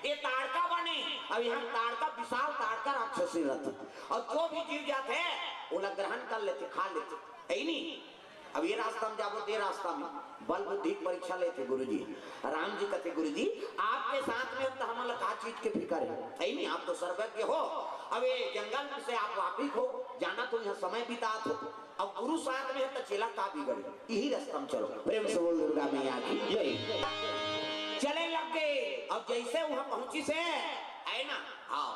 ये ताड़का बने अब यहाँ ताड़का विशाल ताड़का राक्षसी रहती और जो भी जीव जाते हैं वो ग्रहण कर लेते खा लेते है नहीं अब ये रास्ता में जाओ ये रास्ता में बल बुद्धि परीक्षा लेते गुरुजी राम जी कहते गुरुजी आपके साथ में तो हमारा का चीज के फिक्र है नहीं आप तो सर्वज्ञ हो अब ये जंगल से आप वापिस हो जाना तो यहाँ समय बितात हो अब गुरु साथ में है तो चेला का बिगड़े यही रास्ता में चलो प्रेम से बोल दुर्गा मैया की जय चले लग गए अब जैसे वहां पहुंची से है ना हाँ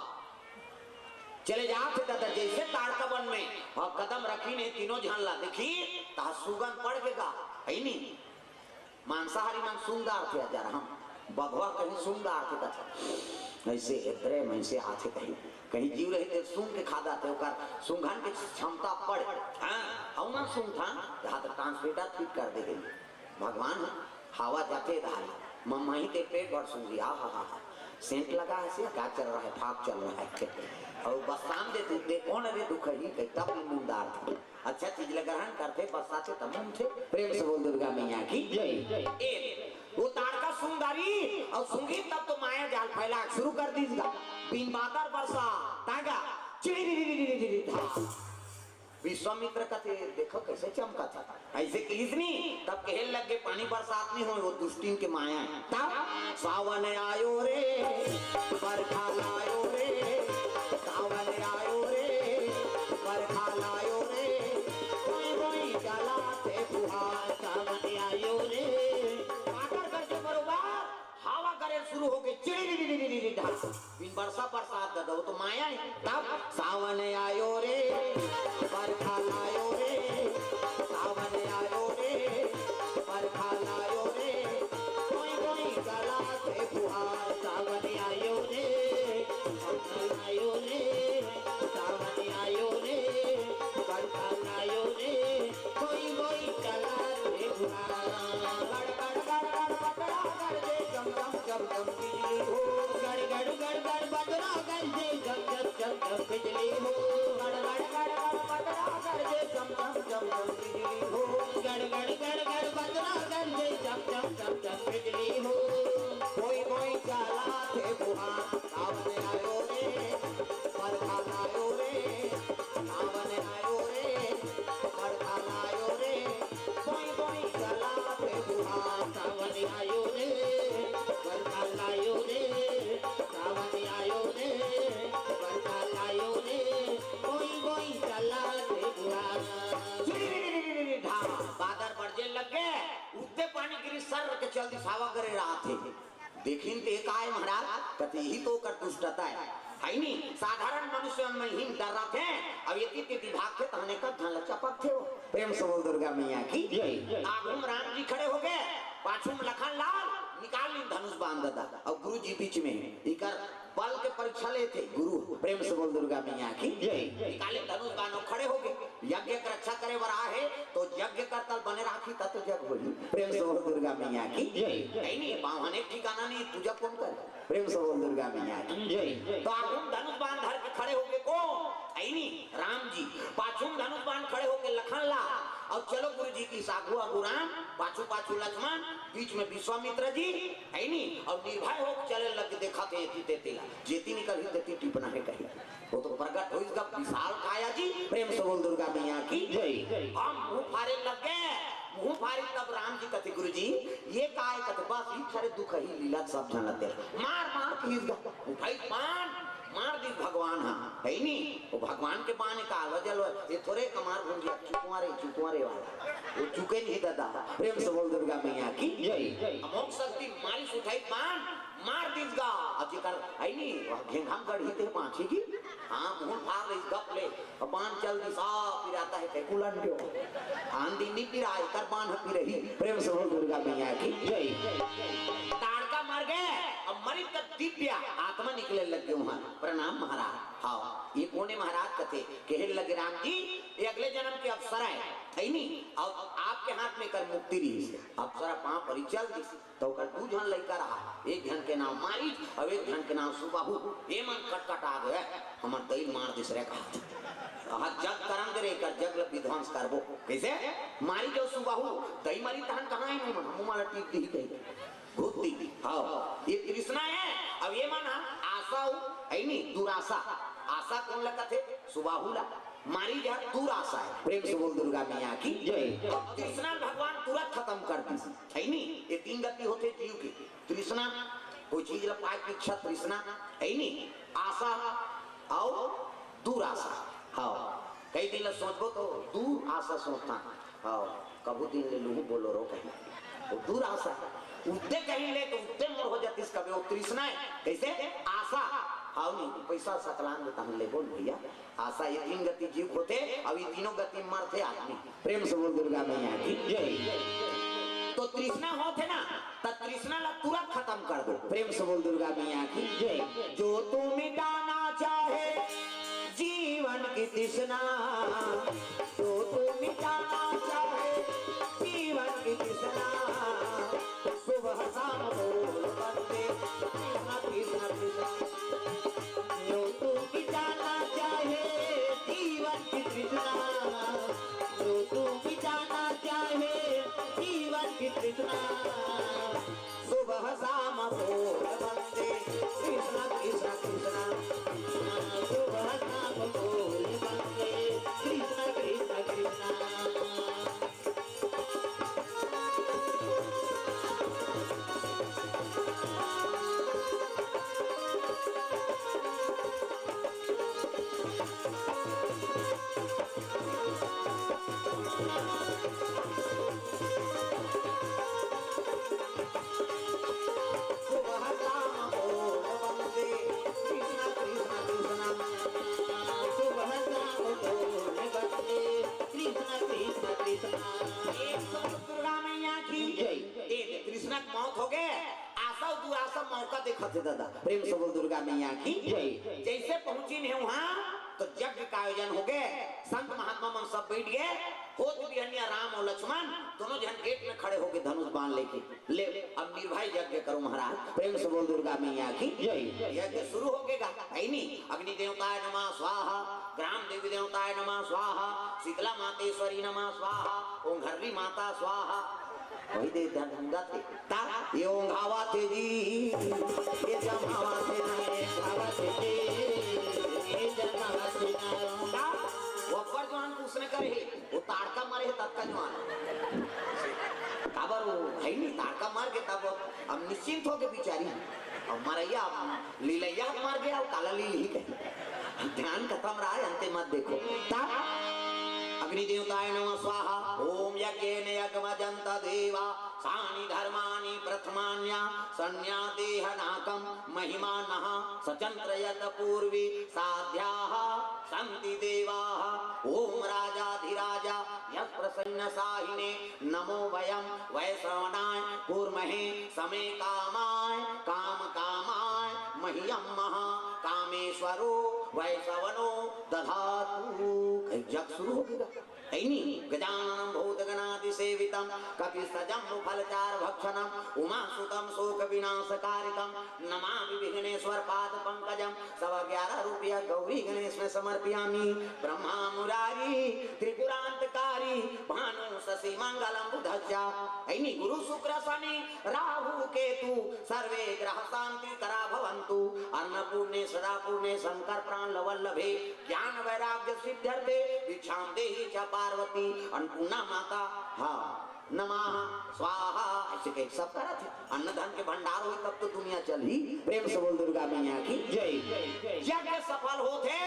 चले जाते दादा जैसे ताड़का वन में और कदम रखी नहीं तीनों झनला देखी ता सुगंध पड़ गएगा है नहीं मांसाहारी मन सुंदर थे जरा हम बघवा कहीं सुंदर थे कथा ऐसे प्रेम ऐसे आते कहीं कहीं जीव रहे थे सुन के खादा थे ओकर सुंघन के क्षमता पड़ हां हम सुन था हाथ ट्रांसमीटर ठीक कर देगे भगवान हवा जाते धारी मम्मा ही ते पेट भर सुन लिया हा हा सेंट लगा है से क्या चल रहा है फाक चल रहा है और बरसात दे तू दे कौन रे दुख ही के तब मुंदार थे अच्छा चीज ल ग्रहण करते बरसात से तमाम थे प्रेम से बोल दुर्गा मैया की जय ए वो ताड़का सुंगारी और सुंगी तब तो माया जाल फैला शुरू कर दीजिएगा बिन बादर बरसा तागा चिड़ी था विश्वामित्र का थे देखो कैसे चमका था ऐसे किसनी तब कहने लग गए पानी बरसात नहीं हो वो दुष्टिन के माया है तब सावन आयो रे बरखा लायो रे सावन आयो रे बरखा लायो रे कोई कोई चलाते फुहार सावन आयो रे आकर करके बरोबर हवा करे शुरू हो गई चिड़ी ढा बिन बरसा बरसात दो तो माया है तब सावन आयो रे बरखा लायो रे सावन आयो रे बरखा लायो रे कोई कोई गला से फुहार सावन आयो रे बरखा लायो रे सावन आयो रे बरखा लायो रे कोई कोई गला से फुहार गड़ गड़ गड़ गड़ बदरा कर दे गम गम गम गम बिजली हो गड़ गड़ गड़ गड़ बदरा कर दे गम गम गम गम बिजली हो गड़ गड़ गड़ गड़ बदरा कर दे गम गम गम गम बिजली हो गड़ गड़ गड़ गड़ बदरा कर दे गम गम गम गम बिजली हो कोई कोई चला थे बुहार सावन आयो रे बरखा लायो रे सावन आयो रे बरखा लायो रे कोई कोई चला थे बुहार सावन आयो रे बरखा लायो रे सावन आयो रे बरखा लायो रे कोई कोई चला थे बुहार बादर बरजे लग गए उठते पानी गिरी सर के चलती सावा करे रहा थे देखिन ते काय महाराज कति ही तो कर दुष्टता है नहीं साधारण मनुष्य में ही डर रहा थे अब ये तीन विभाग थे तहने का धन चपक थे प्रेम से बोल दुर्गा मैया की आगुम राम जी खड़े हो गए पाछुम लखन लाल निकाल ली धनुष बांध दा और गुरु जी बीच में इकर बल के परीक्षा लेते गुरु प्रेम से बोल दुर्गा मैया की निकाले धनुष बांधो खड़े हो गए यज्ञ की रक्षा करे वर आहे तो यज्ञ करतल बने राखी तब जग होई प्रेम से बोल दुर्गा मैया की नहीं बावने ठिकाना नहीं तुझा कौन कर प्रेम से बोल दुर्गा मैया की तो आगुम धनुष बांध धर के खड़े हो गए को नहीं राम जी पाछुम धनुष बांध खड़े हो गए लखन ला और चलो गुरु जी की सागु अगु राम पाछू पाछू लक्ष्मण बीच में विश्वामित्र जी है नहीं और निर्भय हो चले लग देखा थे तेला जेती निकल ही तेती टिपना है कहीं वो तो प्रकट हो इसका विशाल काया जी प्रेम से बोल दुर्गा मैया की जय हम मुंह फाड़े लग गए मुंह फाड़ी तब राम जी कहते गुरु जी ये काय कहते बस ही सारे दुख ही लीला सब जानते मार मार के उठाई पान मार दी भगवान हाँ है नहीं वो भगवान के बाने का वजल ये थोड़े कमार भूल गया चुकुआरे वाला वो चुके नहीं दादा प्रेम से बोल दुर्गा मैया की जय अमोक शक्ति मारी उठाई पान मार दीजगा अब कर है नहीं घेंघाम गढ़ी थे पांची की हाँ मुंह फाड़ रही गप ले बान चल दी साफ पिराता है कैकुलन क्यों आंधी नहीं पिराई कर बान पी रही प्रेम से बोल दुर्गा मैया की जय ताड़का मर गए अब मरी तक दिव्य आत्मा निकले लग गए वहां प्रणाम महाराज हाँ ये कोने महाराज कथे कहने लगे राम जी ये अगले जन्म के अप्सरा है नहीं और आपके हाथ में कर मुक्ति रही अप्सरा पांव पर चल दी तो कर दू जन लेकर रहा एक जन के नाम मारी और एक जन के नाम सुबाहु ये मन कटकट आ गया हमार दई मार दिसरे कहा जग करम दे रे कर जग विध्वंस करबो कैसे मारी जो सुबाहु दई मारी तहन कहां है मन मुंह माला टीप दी कहीं घुटती हाँ ये कृष्णा है अब ये माना आशा है नहीं दुराशा आशा कौन लगा थे सुबाहुला मारी जा दुराशा है प्रेम से बोल दुर्गा मैया की जय कृष्णा भगवान तुरंत खत्म कर दी है नहीं ये तीन गति होते जीव की कृष्णा कोई चीज ला पाए इच्छा कृष्णा है नहीं आशा और दुराशा हाँ कई दिन सोचबो तो दूर आशा सोचता हाँ कबू दिन ले लू बोलो रो कहीं वो दूर आशा उठते कहीं ले तो उठते मोर हो जाती इसका वो तृष्णा है कैसे आशा हाँ नहीं पैसा सकलान देता हम ले बोल भैया आशा ये तीन गति जीव होते अब ये तीनों गति मरते आदमी प्रेम से बोल दुर्गा मैया की जय तो तृष्णा होते ना तब तृष्णा ला तुरंत खत्म कर दो प्रेम से बोल दुर्गा मैया की जय जो तू मिटाना चाहे जीवन की तृष्णा जो तू मिटाना चाहे जीवन की तृष्णा सुबह शाम बोल बंदे कृष्ण कृष्ण कृष्ण जो तू मिटाना कि कृष्णा सुबह शाम बोल बंदे कृष्ण कृष्ण कृष्ण सुबह शाम बोल बंदे कृष्ण कृष्ण कृष्ण सुबह शाम बोल बंदे कृष्ण कृष्ण कृष्ण सुबह शाम बोल बंदे कृष्ण कृष्ण कृष्ण एक सौ दुर्गा मैया की जय। एक कृष्ण की मौत हो गए आशा दुआशा मौका देखा थे दादा प्रेम से बोल दुर्गा मैया की जय। जैसे पहुंची नहीं वहाँ तो यज्ञ का आयोजन हो गए संत महात्मा मन सब बैठ गए होत बिहनिया राम और लक्ष्मण दोनों जन गेट में खड़े होके धनुष बाण लेके ले अब निर्भय यज्ञ करो महाराज प्रेम से बोल दुर्गा मैया की जय। यज्ञ शुरू हो गएगा है नहीं अग्नि देवताय नमः स्वाहा ग्राम देवी देवताय नमः स्वाहा शीतला मातेश्वरी नमः स्वाहा ओम घरवी माता स्वाहा वही दे गंगा थे ता ये ओंघावा थे जी ये जमावा थे ना ये खावा थे ये जमावा थे ना वपर जवान उसने करे वो ताड़का मारे तब का जवान काबर वो है नहीं ताड़का मार के तब अब निश्चिंत हो के बिचारी अब मरैया लीलैया मार गया और काला लील ही कहे ध्यान खत्म रहा है अंते मत देखो ता अग्नि देवताय नमः स्वाहा ओम यज्ञेन यज्ञमजन्त देवा सानि धर्माणि प्रथमान्या सन्या देहनाकं महिमानः सचंत्रयत पूर्वी साध्याः सन्ति देवाः ओम राजाधिराजा यः प्रसन्न साहिने नमो वयं वैश्रवणाय कुर्महे समे कामाय काम कामाय मह्यं महा कामेश्वरो वैश्रवणो दधातु जग शुरू हो गया गजाननं भूतगणातिसेवितं कपिस्तजम्बु फलचार भक्षणं उमासुतं शोक विनाशकारितं नमामि विघ्नेश्वर पाद पंकजं 11.5 रुपया गौरी गणेश में समर्पयामि ब्रह्मा मुरारी त्रिपुरांतकारी भानु शशि मंगलम बुधज्जा ऐनी गुरु शुक्र शनि राहु केतु सर्वे ग्रह शांति करा भवन्तु अन्नपूर्णे सदा पूर्णे शंकर प्राण लवल्लभे ज्ञान वैराग्य सिद्ध्यर्थे भिक्षां देहि च पार्वती अन्नपूर्णा माता हाँ नमः स्वाहा ऐसे कह सब करा थे अन्न धन के भंडार हो तब तो दुनिया चली प्रेम से बोल दुर्गा मैया की जय। यज्ञ सफल होते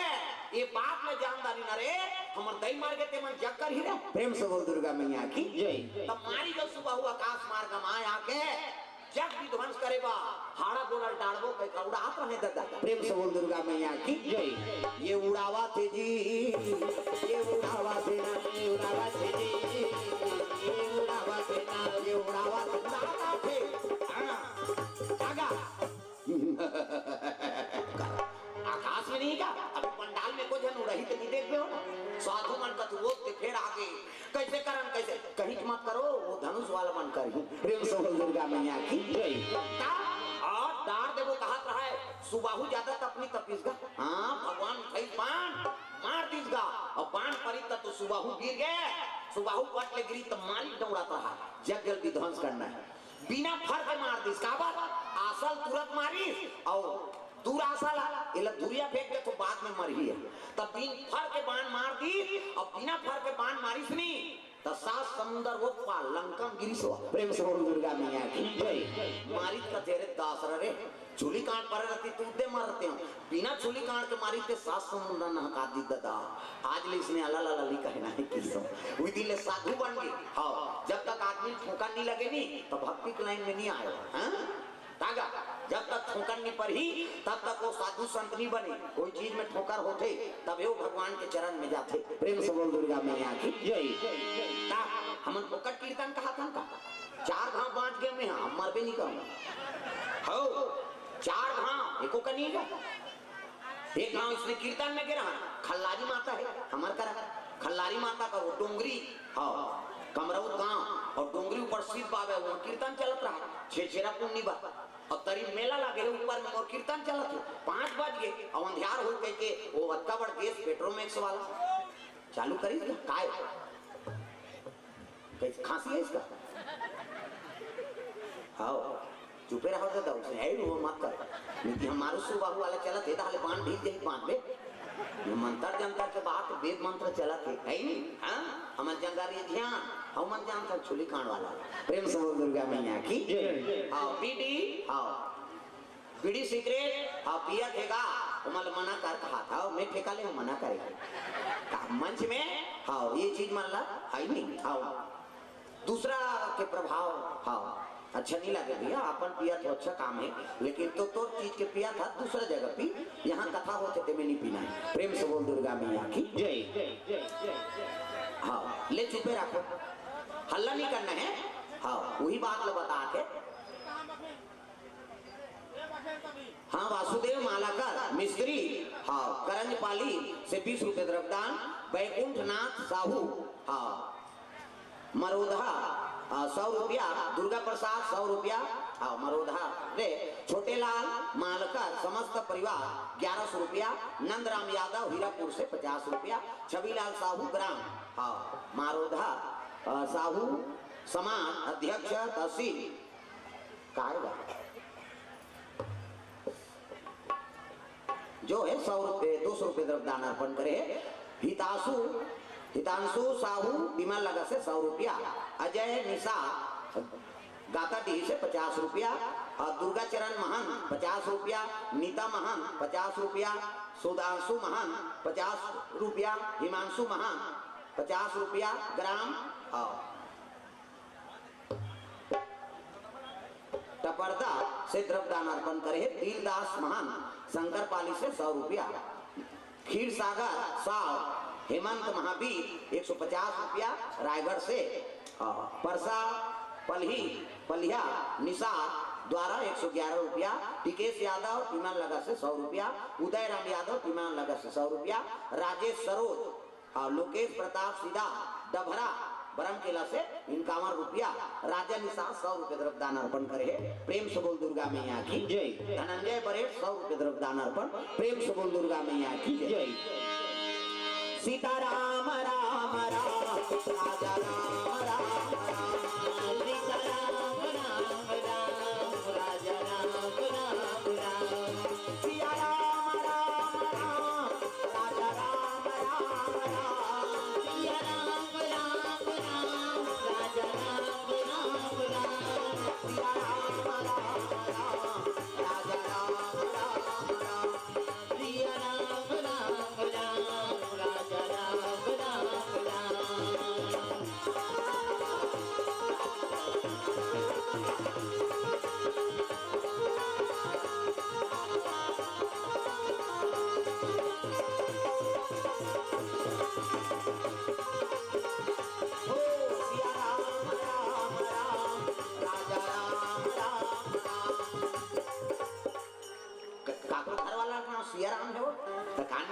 ये बात में जानदारी न रे हम दही मार के ते मन जग कर ही रे प्रेम से बोल दुर्गा मैया की जय। तब मारी जो सुबह हुआ आकाश मार्ग में आके जग विध्वंस करेगा हाड़ा गोला डालबो कई का उड़ात रहे दादा प्रेम से बोल दुर्गा मैया की जय। ये उड़ावा थे जी ये उड़ावा थे ना ये उड़ावा थे जी ये उड़ावा थे ना ये उड़ावा थे उड़ावा थे हाँ आगा आकाश में नहीं का अभी पंडाल में को जन उड़ही तो नहीं देख पे हो ना साधु मन का तू वो फिर आगे कैसे करन कैसे कहीं मत करो वो धनुष वाला मन कर प्रेम से बोल दुर्गा मैया की जय। और दार देवो कहा रहा है सुबाहु ज्यादा तपनी तपिसगा हाँ भगवान कई बाण मार दीसगा और बाण परी तो सुबाहु गिर गए सुबाहु पट ले गिरी तो मारी दौड़ाता रहा जग जल्दी ध्वंस करना है बिना फर्क मार दीस काबर आसल तुरंत मारी और दूर आसल इला दूरिया फेंक दे तो बाद में मर ही है तब बिन फर के बाण मार दी और बिना फर के बाण मारिस नहीं तो सात समुद्र वो पार लंकम गिरी सो प्रेम से बोल दुर्गा मैया की जय। मारी का तेरे दास रे चूली कांड पर रहती तू दे मरते हो बिना चूली कांड के मारी ते सात समुद्र नहका दी दादा आज ले इसने अला ला ली कहना है किसो वही दिल साधु बन गई हां जब तक आदमी ठोका नहीं लगे नहीं तो भक्ति की लाइन में नहीं आए हैं तागा जब तक ठोकर नहीं पड़ी तब तक वो साधु संत नहीं बने कोई चीज में ठोकर होते तब वो भगवान के चरण में जाते प्रेम से बोल दुर्गा मैया की जय। हम ठोकर कीर्तन कहा था का 4 घाव बांट के में हम मरबे नहीं कहूंगा हो 4 घाव एको का नहीं गया एक गांव इसने कीर्तन में गिरा खल्लारी माता है हमार करा खल्लारी माता का वो डोंगरी हाँ कमरौत गांव और डोंगरी ऊपर शिव बाबा वो कीर्तन चलत रहा छेछेरा पुन्नी बा और तरी मेला लगे ऊपर में और कीर्तन चलत 5 बज गए और अंधियार हो गए के वो अत्ता बड़ गैस पेट्रोमैक्स वाला चालू करी काय कैसे खांसी है इसका हाओ चुपे रहो तो उसे है वो मत कर क्योंकि हमारो सुबह वाला चला थे ताले बांध ढील दे बांध बे ये मंत्र जंतर के बात वेद मंत्र चला थे है नहीं हां हम जंगारी ध्यान हम जानता छुली खान वाला प्रेम से बोल दुर्गा मैया की हां बीडी हां बीड़ी सिगरेट हां पिया थेगा उमल मना कर कहा था मैं ठेका ले मना करेगा मंच में हां ये चीज मान ला है नहीं हां दूसरा के प्रभाव हाँ अच्छा नहीं लगे भैया अपन पिया तो अच्छा काम है लेकिन तो चीज के पिया था दूसरा जगह पी यहाँ कथा होते थे मैं नहीं पीना है प्रेम से बोल दुर्गा मैया की जय हाँ ले चुपे रखो हल्ला नहीं करना है हाँ वही बात लो बता के हाँ वासुदेव मालाकर मिस्त्री हाँ करंजपाली से 20 रुपए द्रव्यदान बैकुंठनाथ साहू हाँ मरोधा 100 रुपया दुर्गा प्रसाद 100 रुपया मरोधा रे छोटे लाल मालकर समस्त परिवार 1100 रुपया नंदराम यादव हीरापुर से 50 रुपया छबीलाल साहू ग्राम हाँ मारोधा साहू समाज अध्यक्ष तहसील कायगा जो है 100 रुपये 200 रुपये द्रव्यदान अर्पण करे हितांशु साहू बीमा लगा से 100 रुपया अजय निशा गाता डी से 50 रुपया और दुर्गा चरण महान 50 रुपया नीता महान 50 रुपया सुधांशु महान 50 रुपया हिमांशु महान 50 रुपया ग्राम टपरदा से द्रव्यदान अर्पण करे दिलदास महान शंकर पाली से 100 रुपया खीर सागर साव हेमंत महावीर 150 रुपया रायगढ़ से परसा पलिया निशा द्वारा 111 रुपया टिकेश यादव विमान लगा से 100 रुपया उदय राम यादव विमान लगा से 100 रुपया राजेश सरोज लोकेश प्रताप सीधा डभरा बरम किला से 51 रुपया राजा निशा 100 रुपये द्रव्यदान अर्पण करे प्रेम से बोल दुर्गा मैया की जय धनंजय बरेट 100 रुपये द्रव्यदान अर्पण प्रेम से बोल दुर्गा मैया की जय सीताराम राम राम राजा राम राम राम सीताराम राम राम राजा राम राम राम सिया राम राम राम राजा राम राम राम सिया राम राम राम राजा राम राम राम सिया राम राम राम राजा राम राम राम सिया राम राम राम राजा राम राम राम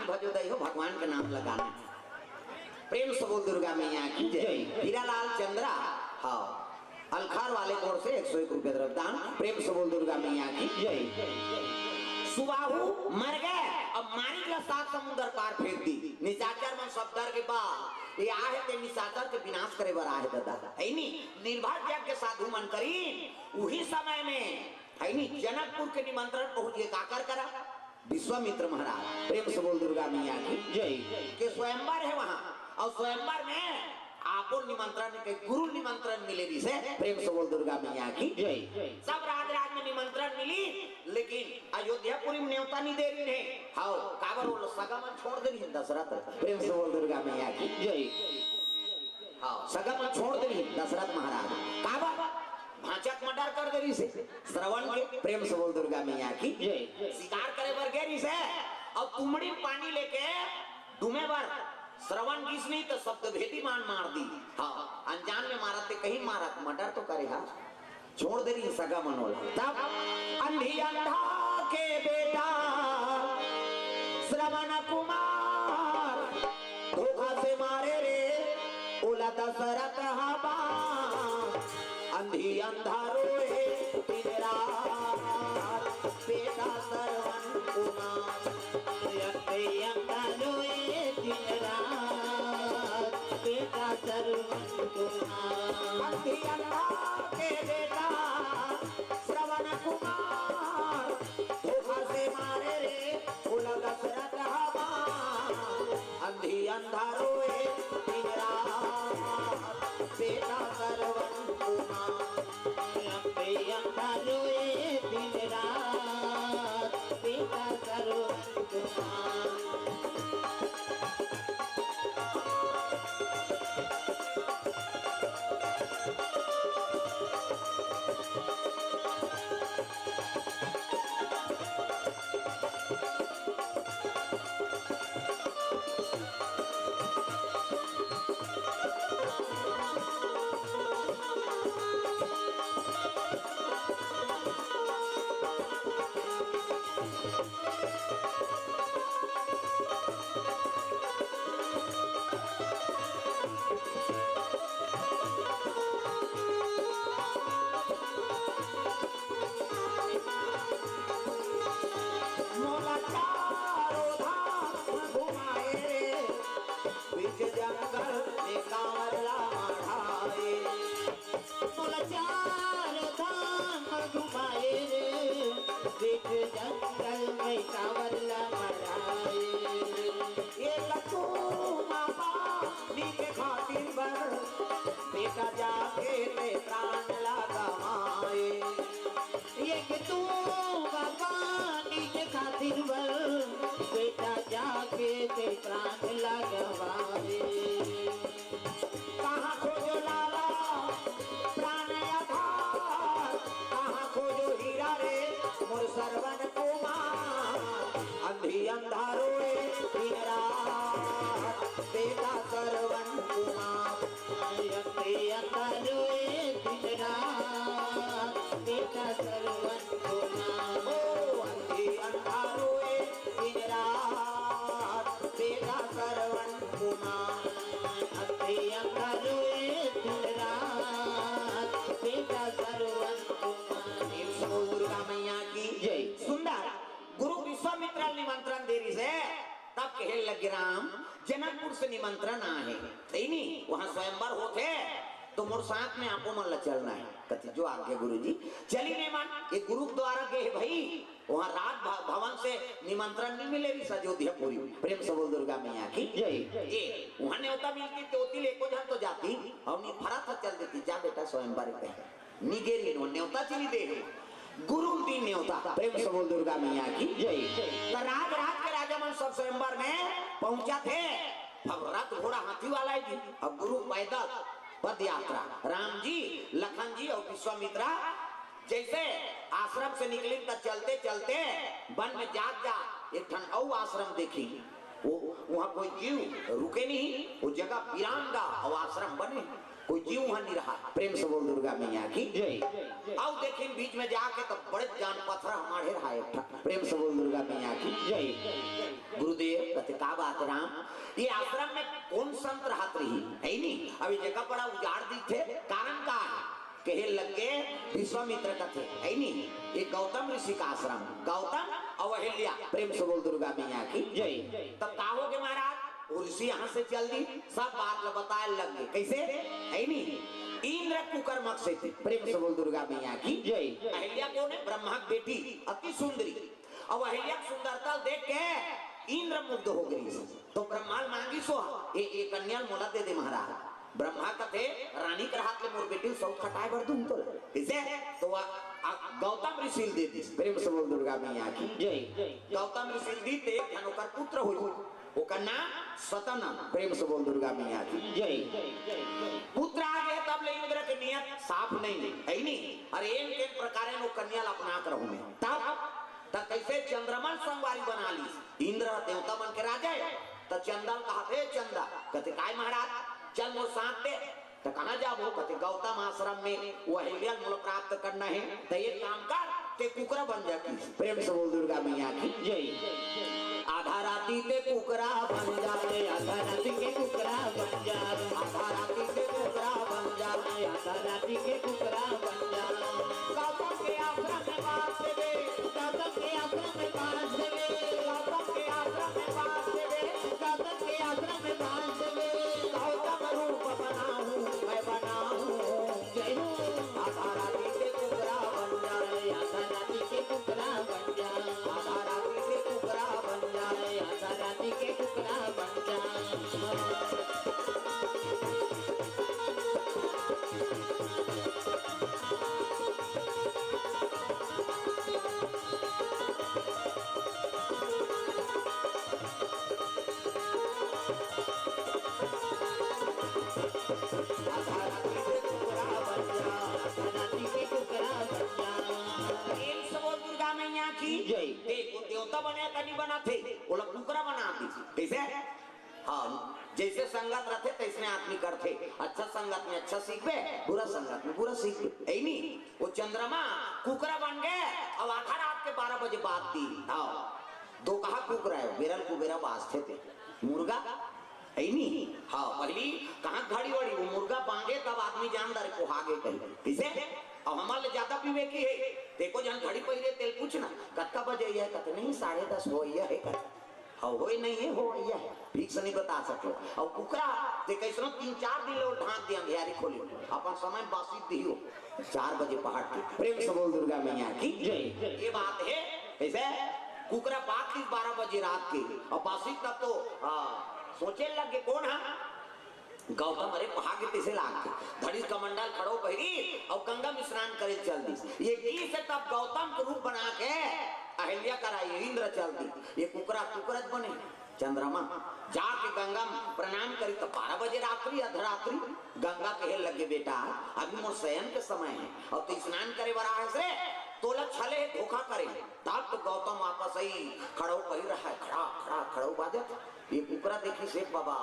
भजो दई हो भगवान का नाम लगाना प्रेम से बोल दुर्गा मैया की जय हीरालाल चंद्रा हाँ अलखार वाले कोर से 101 रुपये द्रव्यदान प्रेम से बोल दुर्गा मैया की जय सुबाहु मर गए अब मारी का 7 समुद्र पार फेंक दी निशाचर मन शब्दर के बाद ये आहे ते निशाचर के विनाश करे बर आहे दादा है नी निर्भर यज्ञ साधु मन करी उही समय में है नी जनकपुर के निमंत्रण पहुंच गए काकर करा विश्वामित्र महाराज प्रेम से बोल दुर्गा मैया की जय के स्वयंवर है वहाँ और स्वयंवर में आपको निमंत्रण के गुरु निमंत्रण मिले भी से प्रेम से बोल दुर्गा मैया की जय सब राज में निमंत्रण मिली लेकिन अयोध्यापुरी में न्योता नहीं दे रही है हाँ काबर वो सगमन छोड़ दे रही है दशरथ प्रेम से बोल दुर्गा मैया की जय हाँ सगमन छोड़ दे रही दशरथ महाराज काबर भांचक मर्डर कर दे रही से श्रवण के प्रेम से बोल दुर्गा मैया की शिकार करे बर गेरी से और तुमड़ी पानी लेके डूमे बर श्रवण किसनी तो शब्द भेदी मार दी हाँ अनजान में मारते कहीं मारत मर्डर तो करे हाँ छोड़ दे रही सगा मनोला तब अंधी अंधा के बेटा श्रवण कुमार धोखा से मारे रे ओला दशरथ हवा अंधी अंधा रोए दिन रात बेटा श्रवण कुमार अंधी अंधा रोए दिन रात बेटा श्रवण कुमार अंधी अंधा के बेटा से निमंत्रण आए है नहीं वहां स्वयंवर होते तो मोर साथ में आपको मन ला चलना है कति जो आगे गुरुजी चली नहीं मान ये गुरु द्वारा गए भाई वहां राज भवन से निमंत्रण नहीं मिले अयोध्या पूरी प्रेम से बोल दुर्गा मैया की ये वहां न्योता मिलती त्योती लेको जन तो जाती और नी फरा था चल देती जा बेटा स्वयंवर पे निगेरी नो न्योता चली दे गुरु दी न्योता प्रेम से बोल दुर्गा मैया की तो राज के राजा मन सब स्वयंवर में पहुंचा थे अब रथ घोड़ा हाथी वाला ही अब गुरु पैदल पद यात्रा राम जी लखन जी और विश्वामित्रा जैसे आश्रम से निकले तब चलते चलते वन में जा एक ठन आश्रम देखी वो वहाँ कोई जीव रुके नहीं वो जगह वीरान का और आश्रम बने कोई जीव वहाँ नहीं रहा प्रेम से बोल दुर्गा मैया की आओ देखिए बीच में जाके तो बड़े जान पत्थर हमारे रहा प्रेम से बोल दुर्गा मैया की गुरुदेव कहते का बात राम ये आश्रम में कौन संत रहत रही है नहीं अभी जगह बड़ा उजाड़ दी थे कारण का कहे लगे विश्वामित्र का थे है नहीं ये गौतम ऋषि का आश्रम गौतम अवहेल्या प्रेम से बोल दुर्गा मैया की तब का हो गए महाराज ऋषि यहाँ से चल दी सब बात बताए लग गए कैसे है नहीं इंद्र कुकर्मक से थे प्रेम से बोल दुर्गा मैया की अहिल्या कौन है ब्रह्मा की बेटी अति सुंदरी अब अहिल्या सुंदरता देख के इंद्र मुग्ध हो गई तो ब्रह्माल मांगी सो एक कन्या मोला दे दे महाराज ब्रह्मा का थे रानी के हाथ में मोर बेटी सौ खटाए भर दूं तो इसे तो गौतम ऋषि दे दी प्रेम से बोल दुर्गा मैया की गौतम ऋषि दी थे धनुकर पुत्र हुई वो का नाम सतना प्रेम से बोल दुर्गा मैया की पुत्र आ गए तब ले इंद्र की नियत साफ नहीं है नहीं अरे एक प्रकार वो कन्या अपना कर हूं तब कैसे चंद्रमन संगवारी बना ली इंद्र देवता बन के राजा तो चंदन कहा थे चंदा कहते काय महाराज चल मोर साथ दे तो कहाँ जाबो कहते गौतम आश्रम में वो अहिल्या मूल प्राप्त करना है तो ये काम कर ते कुकरा बन जाती प्रेम से बोल दुर्गा मैया की आधा राती ते कुकरा बन जाए आधा राती के कुकरा बन जाए आधा राती के कुकरा बन जाए आधा राती के कुकरा बन जाए गौतम के आश्रम में बात देवे गौतम के आश्रम में बात देवे गौतम के आश्रम में बात देवे गौतम के आश्रम में बात देवे गौतम रूप बनाऊं मैं बनाऊं जय हो आधा राती के कुकरा बन जाए आधा राती के कुकरा बन जाए आधा राती के कुकरा बन जाए आधा राती के कुकरा बन जाए देवता बने का नहीं बना थे वो लोग कुकरा बना दी कैसे हाँ जैसे संगत रहते तैसे आदमी करते अच्छा संगत में अच्छा सीख बे बुरा संगत में बुरा सीख बे ऐ नहीं वो चंद्रमा कुकरा बन गए अब आधा रात के 12 बजे बात दी हाँ दो कहा कुकरा है बेरल को बेरा बाजते थे मुर्गा ऐ नहीं हाँ पहली कहाँ घड़ी वड़ी वो मुर्गा बांगे तब आदमी जानदार को आगे कही कैसे अब हमारे ज्यादा पीवे की है देखो जन घड़ी पहिरे तेल पूछना कत्ता बजे है कहते नहीं 10:30 हो है कहते हाँ हो नहीं है हो है ठीक से नहीं बता सको और कुकरा ते कैसनो 3-4 दिन लोग ढांक दिया अंधियारी खोली अपन समय बासी दियो 4 बजे पहाड़ की प्रेम से बोल दुर्गा मैया की ये बात है ऐसे कुकरा बात 12 बजे रात की और बासी तब तो सोचे लगे कौन है गौतम अरे भाग्य तिसे लाग के धड़ी कमंडल खड़ो पहरी और गंगा में स्नान करे चल दी ये की से तब गौतम के रूप बना के अहिल्या कराई इंद्र चल दी ये कुकरा कुकरत बने चंद्रमा जाके गंगा प्रणाम करी तो 12 बजे रात्रि अर्धरात्रि गंगा कहे लगे बेटा अभी मोर शयन के समय है और तू स्नान करे बरा है से तोला छले धोखा करे तब तो गौतम आपस ही खड़ो कही रहा है खड़ा खड़ा खड़ो बाजत ये कुकरा देखी शेख बाबा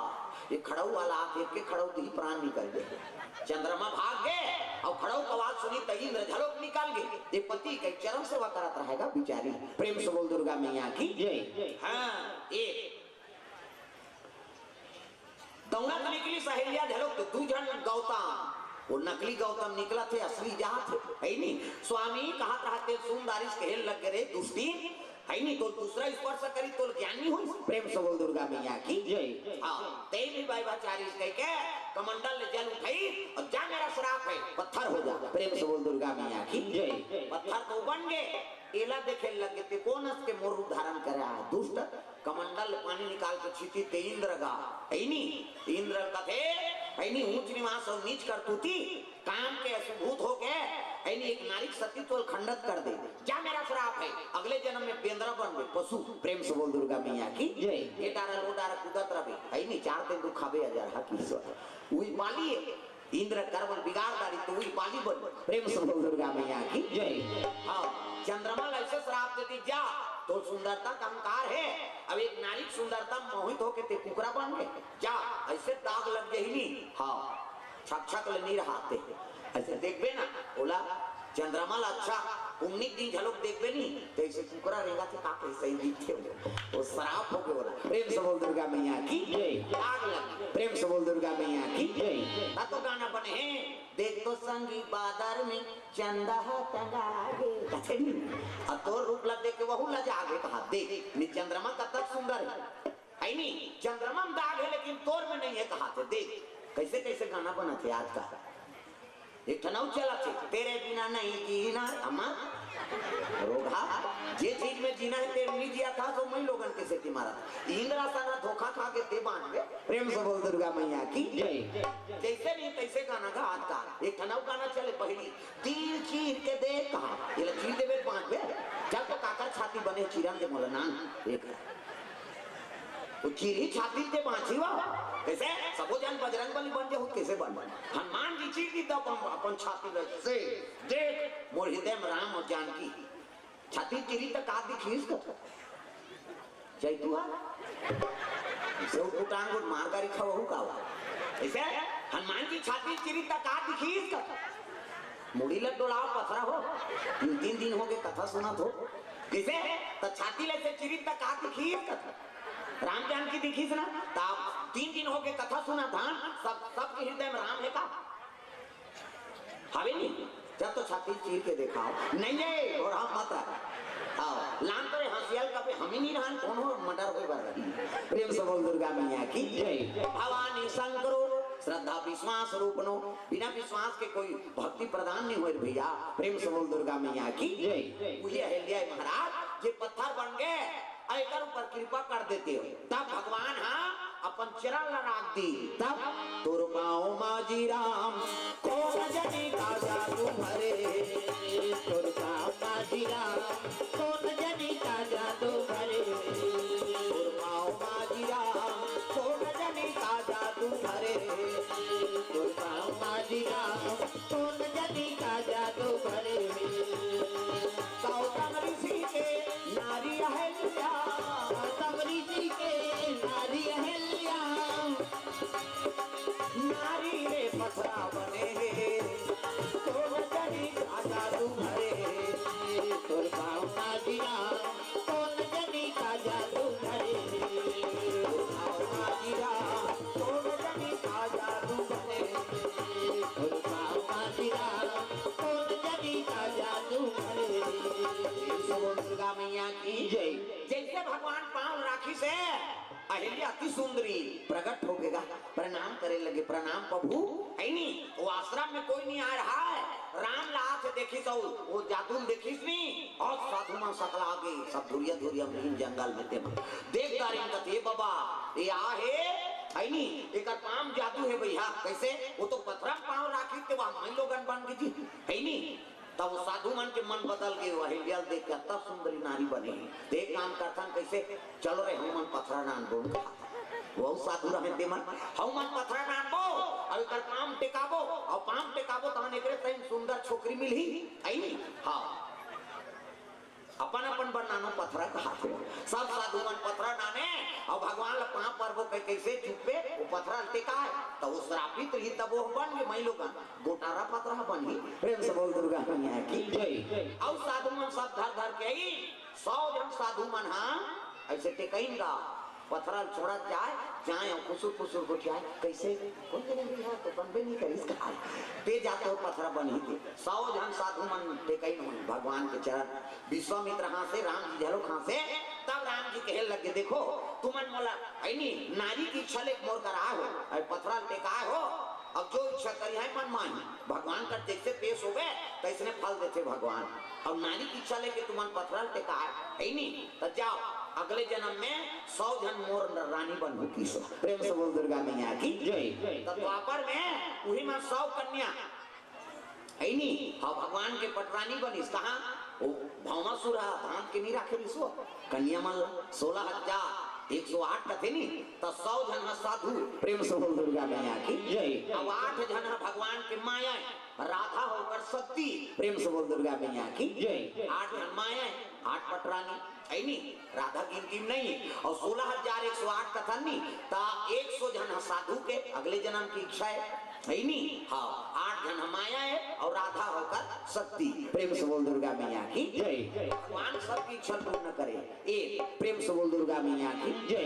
ये खड़ो वाला देख के खड़ो दी प्राण निकल गए चंद्रमा भाग गए और खड़ो की आवाज सुनी तही इंद्र झलोक निकाल गए ये पति के चरण सेवा करत रहेगा बिचारी प्रेम से बोल दुर्गा मैया की हाँ ये दौड़त निकली सहेलिया झलोक तो तू जन गौतम वो नकली गौतम निकला थे असली जहाँ थे है नहीं स्वामी कहा रहते सुंदरिश कहने लग गए दुष्टी है नहीं तो दूसरा स्पर्श करी तो ज्ञान नहीं हो। प्रेम से बोल दुर्गा मैया की जय। हाँ तेरी भाई बाचारी कह के कमंडल ने जल उठाई और जा मेरा श्राप है पत्थर हो जा। प्रेम से बोल दुर्गा मैया की जय। पत्थर तो बन गए। एला देखे लगे थे कौन के मोर रूप धारण करा दुष्ट कमंडल पानी निकाल के छीती ते इंद्र का है नहीं इंद्र का थे है नहीं ऊंच निवास और नीच कर तू थी काम के असुभूत हो के है नहीं एक नारी सतीत्व खंडित कर दे। जा मेरा श्राप है अगले जन्म में बेंद्रा बन गए पशु। प्रेम से बोल दुर्गा मैया की जय। ये डारा लो डारा कुदत रहे है नहीं 4 दिन दुख खावे 1000 हकीश्वर वही पाली है इंद्र करवल बिगाड़ दारी तो वही पाली बन। प्रेम से बोल दुर्गा मैया की जय। हाँ चंद्रमा ऐसे श्राप देती जा तो सुंदरता का अहंकार है। अब एक नारी सुंदरता मोहित होके ते कुकरा बन गए जा ऐसे दाग लग गई नहीं। हाँ छक छक नहीं रहाते ऐसे देखबे ना बोला चंद्रमा अच्छा उन्नी दिन झलक देखबे नहीं तो ऐसे कुकरा रहेगा तो काके सही दिखे वो श्राप हो गया। बोला प्रेम से बोल दुर्गा मैया की जय। दाग लग। प्रेम से बोल दुर्गा मैया की जय। तो गाना बने हैं देख तो संगी बादर में चंदा टंगा गे अब तो रूप लग देख के वहू लजा आगे कहा देख नी चंद्रमा कतक सुंदर है नहीं चंद्रमा में दाग है लेकिन तोर में नहीं है कहा थे देख कैसे कैसे गाना बना थे आज का एक ठनाव चला थे तेरे बिना नहीं जीना अम्मा रोगा जे चीज में जीना है तेरे नहीं जिया था तो मैं लोगन के सेती मारा इंद्रा साना धोखा खा के ते बांध गए। प्रेम से बोल दुर्गा मैया की जय। जैसे नहीं तैसे गाना का आज का एक ठनाव गाना चले पहली तीर चीर के दे कहा ये चीर देवे बांध बे जब तो काकर छाती बने चिरन के मोलना एक वो चीरी छाती ते बांची वा कैसे सबो जन बजरंग बली बन जाओ कैसे बन हनुमान जी चीर दी तब अपन छाती से देख मोर हृदय में राम और जानकी छाती चिरी तक का दिखीस का जय तू आ सो उटांग और मारगारी खाओ का ऐसे हनुमान जी छाती चिरी तक का दिखीस का मुड़ी लग डोलाओ पथरा हो 3 दिन हो गए कथा सुना तो कैसे तो छाती ले से चिरी तक का दिखीस का राम जानकी दिखी ना ताप 3 दिन हो गए कथा सुना था सबके हृदय में राम है का हवे नहीं जब तो छाती चीर के देखा नहीं है और हम मत लान तो हंसियल का हम ही नहीं रहन कौन हो मर्डर होए बर। प्रेम से बोल दुर्गा मैया की जय। भवानी शंकरो श्रद्धा विश्वास रूपनो बिना विश्वास के कोई भक्ति प्रदान नहीं हुए भैया। प्रेम से बोल दुर्गा मैया की जय। वही अहिल्या महाराज जे पत्थर बन गए ऐकर ऊपर कृपा कर देते हो तब भगवान हाँ अपन चरण लगा दी तब तुर पाओ माजी राम को रजनी का जादू भरे तुर पाओ माजी राम को रजनी का जादू भरे तुर पाओ माजी राम को रजनी का जादू भरे तुर पाओ माजी राम को रजनी का जादू भरे गौतम ऋषि के नारी अहिल्या ऋषि के नारी अहिल्या नारी रे पथरा बने तो रजनी का जादू भरे तुर पाओ माजी राम को रजनी का जादू भरे माजी राम तो रजनी का जादू भरे तुर पाओ माजी राम को रजनी का जादू भरे। दुर्गा मैया की जय। जैसे भगवान पांव राखी से अहिल्या अति सुंदरी प्रकट हो गएगा प्रणाम करे लगे प्रणाम प्रभु है नहीं वो आश्रम में कोई नहीं आ रहा है राम लाख देखी तो वो जादू देखीस नहीं और साधु मां सकला आगे सब धुरिया धुरिया महीन जंगल में ते देख दारिन कथे बाबा ये आ है नहीं एक पाम जादू है भैया कैसे वो तो पत्थर पांव राखी ते वहां मैं लोगन बन गई थी है नहीं तब वो साधु मन के मन बदल गए अहिल्या देख के तब सुंदरी नारी बनी देख काम करता कैसे चलो रे हम मन पथरा नान बोल वो साधु रहे ते मन हम मन पथरा नान बो और कर पाम टेकाबो और पाम टेकाबो तहन एकरे तई सुंदर छोकरी मिली आई नहीं हां अपन अपन बनानो पथरा कहा सब साधु मन पथरा नाने और भगवान ला पांव पर्वो कैसे चुपे वो पथरा टेका है तो उस श्रापित रही तब वो बन गए मैं लोगन गोटारा पथरा बन गई। प्रेम से बोल दुर्गा मैया की जय। और साधु मन सब घर घर के 100 जन साधु मन हाँ ऐसे टेकइन का पथरा छोड़ा जाए जाए और कुसुर कुसुर को जाए कैसे कौन जरूरी है तो बनबे नहीं करी इसका ते जाते हो पथरा बन ही थे 100 जन साधु मन ते कई मन भगवान के चरण विश्वामित्र हां से राम जी झलो खां से तब राम जी कहे लगे देखो तुमन मोला ऐनी नारी की इच्छा ले मोर करा हो और पथरा टेका हो अब जो इच्छा करी है मन मानी भगवान का जैसे पेश हो गए तो इसने फल देते भगवान अब नारी की इच्छा लेके तुमन पथरा टेका है नहीं तो जाओ अगले जन्म में 100 जन मोर रानी बनू की सो प्रेम से बोल दुर्गा मैया की जय तब द्वापर में वही में 100 कन्या है नहीं हाँ भगवान के पटरानी बनी कहा वो भावनासुर धाम के नहीं राखे विश्व कन्या मन 16,108 कथे नहीं तो 100 जन साधु प्रेम से बोल दुर्गा मैया की जय अब 8 जन भगवान के माया राधा होकर सती प्रेम से बोल दुर्गा मैया की जय 8 जन माया 8 पटरानी है नहीं राधा गिनती नहीं और 16,108 कथा नहीं ता 100 जन साधु के अगले जन्म की इच्छा है नहीं हाँ 8 जन माया है और राधा होकर शक्ति प्रेम से बोल दुर्गा मैया की जय भगवान सबकी इच्छा पूर्ण करे एक प्रेम से बोल दुर्गा मैया की जय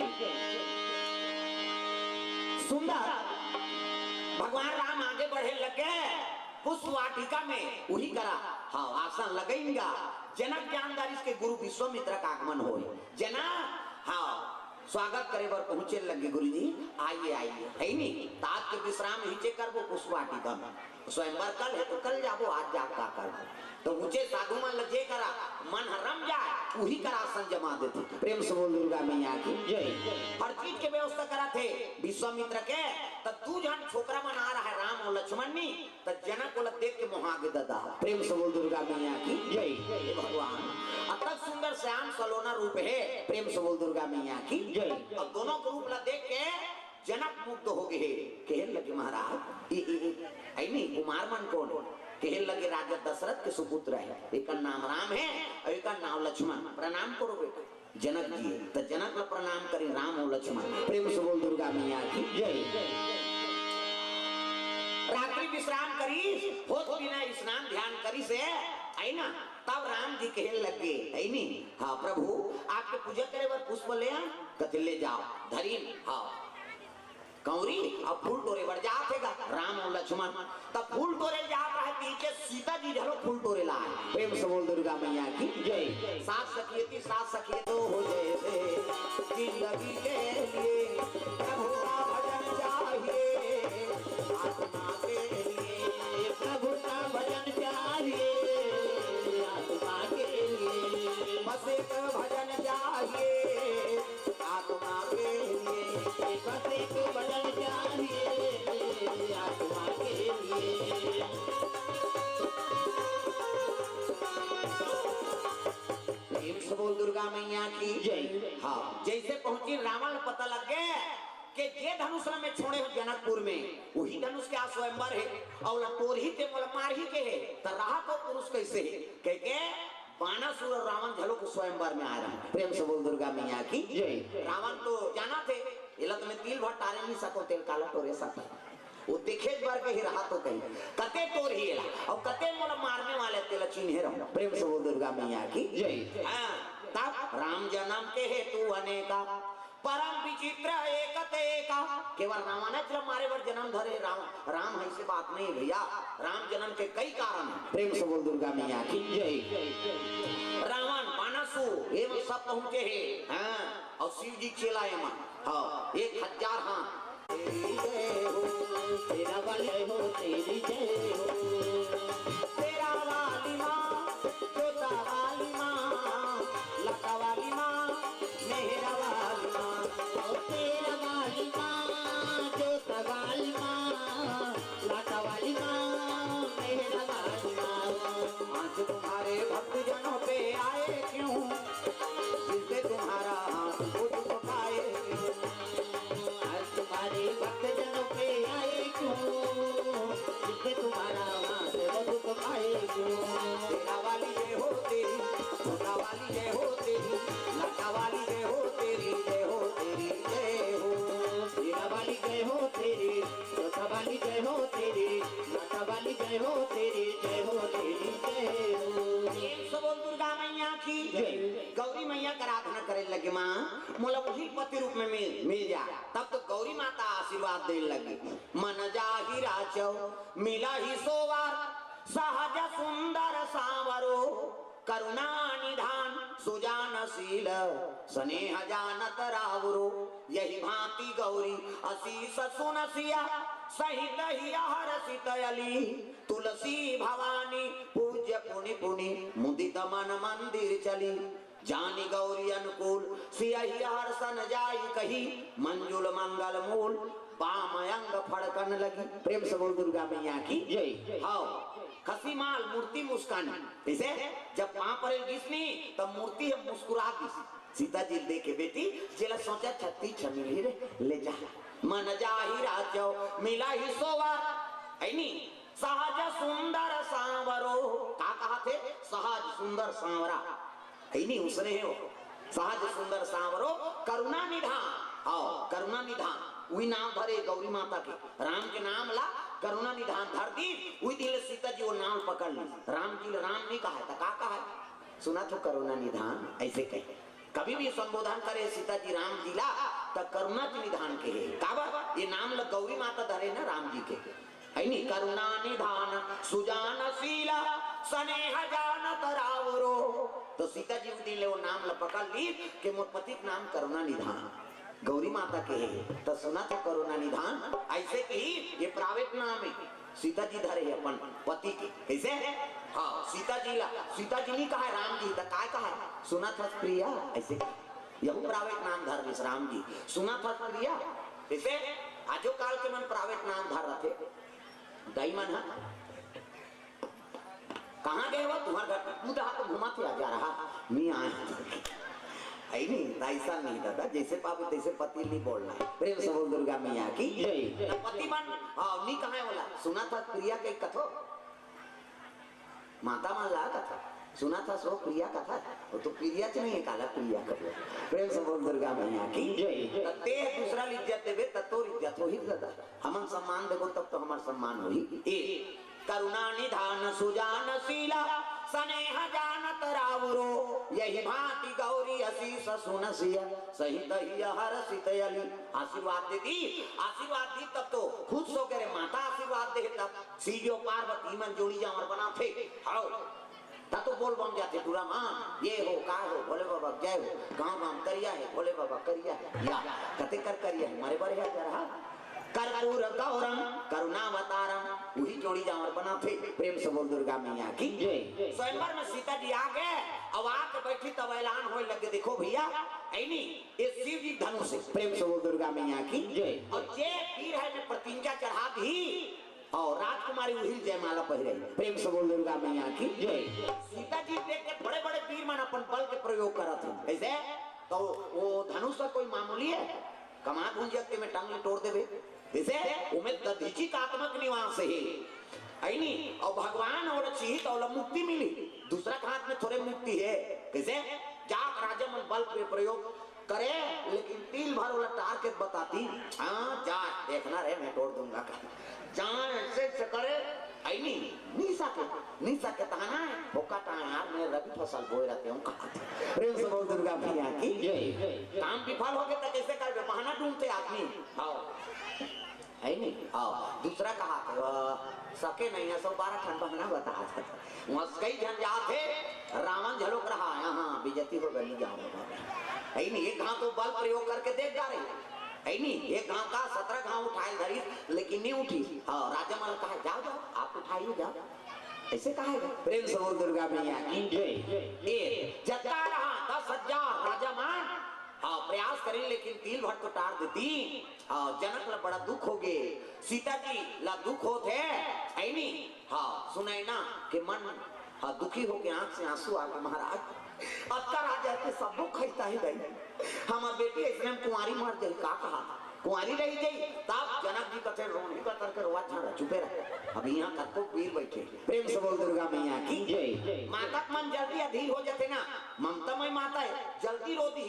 सुंदर भगवान राम आगे बढ़े लगे पुष्प वाटिका में वही करा हाँ आसन लगेगा जनक जानदार इसके गुरु विश्वामित्र का आगमन हो जनक हाँ स्वागत करे बर पहुंचे लगे गुरुजी आइए आइए है नहीं तात के विश्राम हिचे कर वो पुष्प वाटिका में स्वयंवर कल है तो कल जाबो आज जा का कर तो ऊंचे साधु मन लगे करा मन रम जाए वही करा आसन जमा देते प्रेम से बोल दुर्गा मैया की जय हर चीज के व्यवस्था करा थे विश्वामित्र के तब तू जन छोकरा मन आ रहा है राम और लक्ष्मण नी तब जनक को देख के मोहागे ददा प्रेम से बोल दुर्गा मैया की जय भगवान अतक सुंदर श्याम सलोना रूप है प्रेम से बोल दुर्गा मैया की जय अब दोनों को रूप ला देख के जनक मुक्त हो गए कहने लगे महाराज ऐ नहीं कुमार मन कौन कहने लगे राजा दशरथ के सुपुत्र है एक नाम राम है और एक नाम लक्ष्मण प्रणाम करो बेटा जनक जी तो जनक ला प्रणाम करें राम और लक्ष्मण प्रेम से बोल दुर्गा मैया की जय रात्रि विश्राम करी होत बिना स्नान ध्यान करी से आई ना तब राम जी कहने लगे है नहीं हाँ प्रभु आपके पूजा करे बर पुष्प ले कथे ले जाओ धरी हाँ कौरी अब फूल टोरे बढ़ जातेगा राम और लक्ष्मण तब फूल टोरे जाता है पीछे सीता जी झलो फूल टोरे लाए प्रेम से बोल दुर्गा मैया की जय साथ सखिए तो हो जैसे जिंदगी के लिए प्रभु का भजन चाहिए आत्मा के लिए प्रभु का भजन चाहिए आत्मा के लिए बस एक भजन चाहिए आत्मा के लिए बस एक भजन चाहिए आत्मा के लिए प्रेम से बोल दुर्गा मैया की जय हाँ जैसे पहुंची रावण पता लग गया कि जे धनुष में छोड़े हो जनकपुर में वही धनुष के स्वयंवर है और तोर ही ते मार ही के है तो रहा तो पुरुष कैसे है कह के बाणासुर और रावण झलो को स्वयंवर में आ रहा है प्रेम से बोल दुर्गा मैया की जय रावण तो जाना थे इलत में तिल भर टारे नहीं सको तेल काला टोरे सके वो देखे बार के ही रहा तो कहीं कते टोर ही और कते मोला मारने वाले तेल चिन्हे रहो प्रेम से बोल दुर्गा मैया की जय हाँ तब राम जन्म के हेतु अनेका परम विचित्र एका केवल रामानच मारे बर जन्म धरे राम ऐसे बात नहीं भैया राम जन्म के कई कारण है प्रेम से बोल दुर्गा मैया की जय रावण बाणासुर एवं सब पहुंचे हैं हाँ और शिव जी चेला एवं हाँ 1000 हाँ तेरी जय हो तेरा वाले हो तेरी जय हो तेरा वाली माँ जोता वाली माँ लता वाली माँ मेहरा वाली माँ तेरा वाली माँ जोता वाली माँ लता वाली माँ मेहरा वाली माँ आज तुम्हारे भक्त जनों पे आए क्यों जिससे तुम्हारा हाथ पाए आज तुम्हारे भक्त जनों पे आए क्यों जिससे तुम्हारा हाथ पाए क्यों तेरा वाली जय हो तेरी छोटा वाली जय हो तेरी लता वाली जय हो तेरी जय हो तेरी जय हो तेरा वाली जय हो तेरी छोटा वाली जय हो तेरी लता वाली जय हो तेरी जय हो तेरी जय हो बोल दुर्गा मैया की गौरी मैया का आराधना करे लगे माँ मोला वही पति रूप में मिल जा। तब तो गौरी माता आशीर्वाद देने लगी। मन जाहि राचौ मिला ही सोवार, सहज सुंदर सांवरो, करुणा निधान सुजानशील, स्नेह जानत रावरो। यही भांति गौरी असीस सुनसिया, सहित ही हरसित अली। तुलसी भवानी पूज्य पुनि पुनि, मुदित मन मंदिर चली। जानी गौरी अनुकूल सियहि हर्षन जाई कही, मंजुल मंगल मूल बामयंग फड़कन लगी। प्रेम से बोल दुर्गा मैया की जय। हाँ, खसी माल मूर्ति मुस्कानी। इसे जब वहां पर गिसनी तब मूर्ति है मुस्कुरा दी। सीता जी देखे बेटी चला सोचा छत्ती छमिली रे ले जा। मन जाहि राजो मिला ही सोवार, ऐनी सहज सुंदर सांवरो। का कहा थे? सहज सुंदर सांवरा, ऐनी उसने हो सहज सुंदर सांवरो, करुणा निधान। आओ करुणा निधान वही नाम धरे गौरी माता के। राम के नाम ला करुणा निधान धर दी। वही दिल सीता जी वो नाम पकड़ ली। राम जी राम नहीं कहा था, का कहा? सुना तो करुणा निधान ऐसे कहे। कभी भी संबोधन करे सीता जी राम जी ला तो करुणा के निधान के है। काबा ये नाम ला गौरी माता धरे ना राम जी के। ऐनी करुणा निधान सुजानशीला, स्नेह जानत रावरो। तो सीता जी दिल वो नाम ला पकड़ ली कि मोर पति का नाम करुणा निधान गौरी माता के है। तो सुना था करुणा निधान ऐसे की ये प्राइवेट नाम है। सीता जी धरे है अपन पति के कैसे है। हाँ सीता जी नहीं कहा राम जी, तो काय कहा? सुना था प्रिया ऐसे। यही प्राइवेट नाम धर रही राम जी। सुना था प्रिया ऐसे। आजो काल के मन प्राइवेट नाम धर रहे थे। दाई मन है कहाँ गए हो? तुम्हारे घर तू तो घुमाते आ जा रहा नहीं आया। नहीं ऐसा नहीं दादा, जैसे पापे तैसे पति नहीं बोलना है। प्रेम से बोल दुर्गा मैया की जय। पति मन हाँ नहीं कहा बोला। सुना था प्रिया के कथो माता मान ला कथा। सुना था सो प्रिया कथा, वो तो प्रिया नहीं है, काला प्रिया कथा। प्रेम से बोल दुर्गा मैया की जय। तत्ते दूसरा इज्जत देवे तत्तो इज्जत हो ही दादा। हमन सम्मान देवो तब तो हमार सम्मान हो ही। करुणा निधान सुजानशीला, स्नेह जानत रावरो। यही भांति गौरी असीस सुनसिया, सहित ही हरसित अली। आशीर्वाद दी तब तो खुद सो करे माता आशीर्वाद दे। तब सीजो पार्वती मन जोड़ी जावर बना थे। आओ तब तो बोल बम जाते पूरा मान ये हो का हो भोले बाबा जय हो। गाँव गाँव करिया है भोले बाबा करिया है या कते कर करिया है मारे बड़े है जरा। कर्पूर गौरम करुणावतारम वही जोड़ी जावर बना थे। प्रेम से बोल दुर्गा मैया की जय। स्वयंवर में सीता जी आ गए। अब आके बैठी तब ऐलान होने लगे, देखो भैया ऐनी ये शिव जी धनुष से। प्रेम से बोल दुर्गा मैया की जय। और जे पीर है ने प्रतिज्ञा चढ़ा दी और राजकुमारी वही जयमाला पहरे। प्रेम से बोल दुर्गा मैया की जय। सीता जी देख के बड़े बड़े पीर मन अपन बल के प्रयोग करत थे। ऐसे तो वो धनुष का कोई मामूली है? कमा गुंजते में टांग तोड़ देवे। जैसे उमें दधीचितात्मक निवास है ऐनी। और भगवान और चीत और मुक्ति मिली। दूसरा हाथ में थोड़े मुक्ति है। कैसे जाक राजा मन बल पे प्रयोग करे, लेकिन तिल भर वाला टार के बताती। हाँ जा देखना रे मैं तोड़ दूंगा। जान ऐसे करे ऐनी नहीं सके ताना है होका ताना यार मैं रबी फसल बोए रहते हूँ। प्रेम से बोल दुर्गा मैया की जय। काम विफल हो गया तो कैसे कर बहाना ढूंढते आदमी। आओ है नहीं। आओ दूसरा कहा सके नहीं है 112 ठंड बहाना बता कई झंझाट थे। रावण झलोक रहा यहाँ बेइज्जती हो गई जाओ है नहीं। एक घाव तो बल प्रयोग करके देख जा रही है नहीं। एक घाव का 17 घाव उठाए धरी लेकिन नहीं उठी। हाँ राजा मन कहा जाओ जाओ आप उठाइए जाओ ऐसे कहा। प्रेम से बोल दुर्गा मैया की जय। जता रहा 10,000 राजा मान हाँ प्रयास करें लेकिन तिल भर तो टार देती। हाँ जनक ला बड़ा दुख हो गए। सीता जी ला दुख होते है नहीं। हाँ सुनाई ना कि मन हाँ दुखी हो के आंख से आंसू आके महाराज अब का राजा के सब लोग खरीदता ही गई। हमार बेटी इसने कुंवारी मार जाए का कहा कुंवारी रही गई। तब जनक जी कथे रोने का करके रोआ झाड़ा चुपे रहे। अब यहाँ तक को वीर बैठे। प्रेम से बोल दुर्गा मैया की जय। माता मन जल्दी अधीर हो जाते ना। ममता मई माता है जल्दी रोती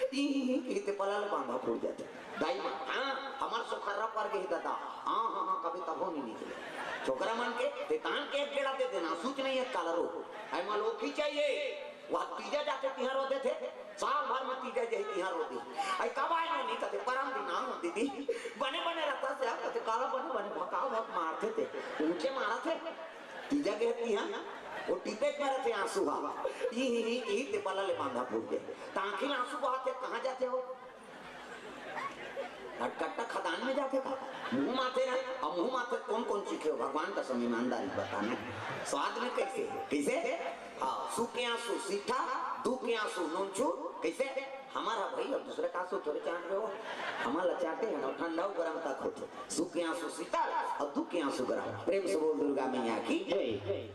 कहते पलाल बांधा फूट जाते। दाई माँ हाँ हमार सुखर्रा पर गई दादा। हाँ हाँ हाँ कभी तब हो नहीं निकले छोकरा मन के तेतान के एक गेड़ा दे देना सूच नहीं है काला रो ऐ मालोकी चाहिए वह तीजा जाके तिहार होते थे। साल भर में तीजा जही यहाँ रोती आई कब आए नहीं कहते परम दिन नाम दीदी बने बने रहता से कहते काला बने बने भकाओ भक मारते थे ऊंचे मारा थे तीजा कहती है वो टीपे में रहते आंसू हा यही ते पला ले बांधा फूट गए तांखिल आंसू बहाते कहाँ जाते हो कट्टा खदान में जाके खा मुंह माथे रहे और मुंह माथे कौन कौन सीखे हो भगवान का समय ईमानदारी बताना स्वाद में कैसे कैसे हाँ सूख के आंसू सीठा दुख के आंसू नोनचू कैसे हमारा भाई और दूसरे का आंसू थोड़े चाट रहे हो हमारा चाटे है ना ठंडा गरम तक होते सूख के आंसू सीता और दुख के आंसू गरम प्रेम से बोल दुर्गा मैया की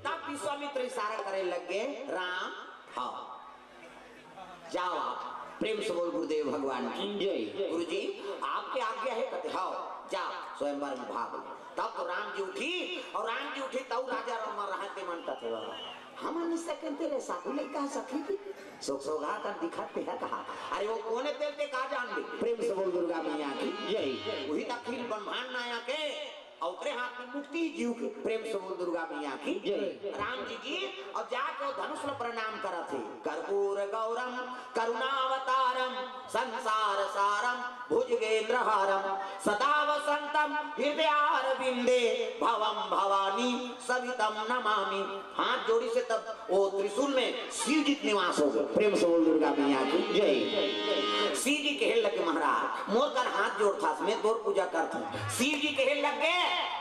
तब विश्वामित्र इशारा करे लग गए राम हाँ जाओ आप प्रेम से बोल गुरुदेव भगवान की जय गुरुजी आपके आज्ञा है कहते हाँ जा स्वयंवर में भाग तब तो राम जी उठी और राम जी उठी तब राजा राम रहते मन थे हम निश्चय कहते रहे साधु नहीं कहा सखी थी सोगा कर दिखाते हैं कहा अरे वो कोने तेल के कहा जान ली प्रेम से बोल दुर्गा मैया की जय वही अखिल ब्रह्मांड नाया के औतरे हाथ में मुक्ति जीव के प्रेम से बोल दुर्गा मैया की जय राम जी की और जाके धनुष में प्रणाम करा थे कर्पूर गौरम करुणावतारम संसार सारम भुजगेंद्रहारम सदा वसंतम हृदयारविंदे भवम भवानी सवितम नमामि हाथ जोड़ी से तब वो त्रिशूल में शिव जी निवास हो गए प्रेम से बोल दुर्गा मैया की जय शिव जी कहे लगे महाराज मोर कर हाथ जोड़ था मैं तोर पूजा करता हूँ शिव जी कहे लगे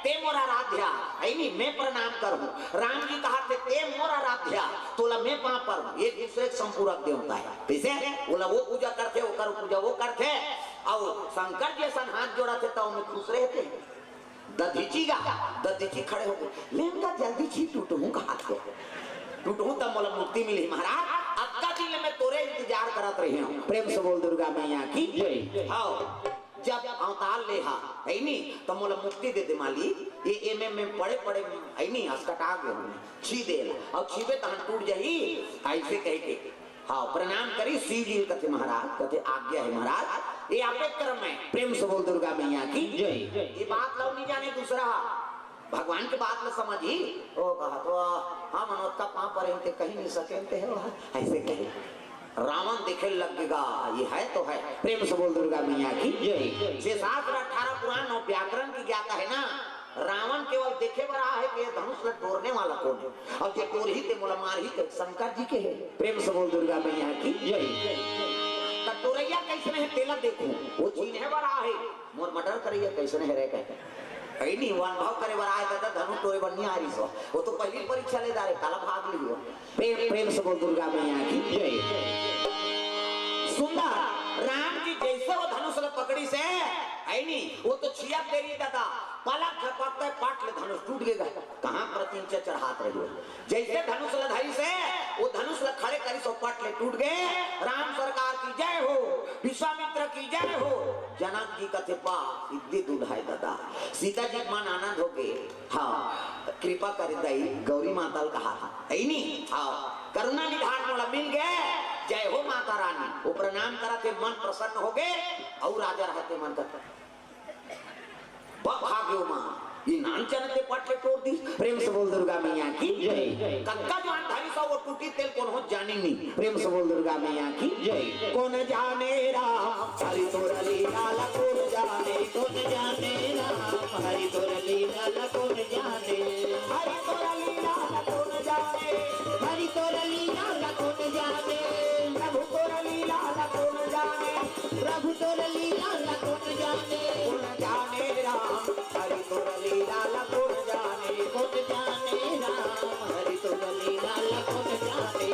ते मोर आराध्या ऐनी मैं प्रणाम करूं राम जी कहा थे ते मोर आराध्या तोला मैं पा पर एक दूसरे संपूरक देवता है कैसे बोला वो पूजा करते वो कर पूजा वो करते और शंकर जैसा हाथ जोड़ा थे तो मैं खुश रहते दधीची खड़े हो गए लेकिन जल्दी छी टूटूं का हाथ को टूटूं तब मोला मुक्ति मिली महाराज अक्का दिन में तोरे इंतजार करत रहे हूं प्रेम से बोल दुर्गा मैया की जय हाँ जब अवतार ले हा है नी तो मोला मुक्ति दे दे माली ये एम में पड़े पड़े है नी हस्कटा गए छी दे और छीबे तहन टूट जाही ऐसे कह के हाँ प्रणाम करी शिव जी कहते महाराज कहते आज्ञा है महाराज ये आपे कर्म है प्रेम से बोल दुर्गा मैया की जय ये बात लो नहीं जाने दूसरा भगवान की बात में समझी ओ कहा तो हाँ मनोज का पाँव पर कहीं नहीं सके ऐसे कहे रावण देखे लगेगा ये है तो है प्रेम से बोल दुर्गा मैया की जय 618 पुराण और व्याकरण की ज्ञाता है ना रावण केवल देखे बड़ा है कि धनुष में तोड़ने वाला कौन है और जे तोड़ ही ते मोला मार ही ते शंकर जी के है प्रेम से बोल दुर्गा मैया की जय टोरैया कैसे है तेला देखो वो चीन है बड़ा है मोर मर्डर करिए कैसे है रे कहते नहीं अनुभव करे बड़ा है दादा धनुष तोड़े बननी आ रही सो वो तो पहली परीक्षा ले जा रहे काला भाग लियो प्रेम से बोल दुर्गा मैया की जय सुंदर राम जी जैसे वो धनुष पकड़ी से नहीं वो तो छिया तेरी दादा पलक झपकते पाट ले धनुष टूट गया कहाँ प्रतिन चढ़ात रही हो जैसे धनुष लधाई से वो धनुष खड़े करी सो पाट ले टूट गए राम सरकार की जय हो विश्वामित्र की जय हो जनक जी का थे पा इद्दी दुधाई दादा सीता जी मन आनंद हो गए हाँ कृपा कर दई गौरी माता कहा नहीं हाँ करुणा निधान वाला मिल गए जय हो माता रानी वो प्रणाम करा थे मन प्रसन्न हो गए और राजा रहते मन कर भाग्यो मां ये नानचन ते पटले तोड़ दी प्रेम से बोल दुर्गा मैया की जय कक्का जो अंधारी सा वो टूटी तेल कौन हो जानी नहीं प्रेम से बोल दुर्गा मैया की जय कौन जाने राम हरि तोरा लीला ला कौन जाने कौन जाने राम हरि तोरा लीला ला कौन जाने हरि तोरा लीला ला कौन जाने हरि तोरा लीला ला कौन जाने प्रभु तोरा लीला ला कौन जाने प्रभु तोरा लीला ला कौन जाने कौन जाने राम हरि तोरा लीला ला कौन जाने कौन जाने राम हरि तोरा लीला ला कौन जाने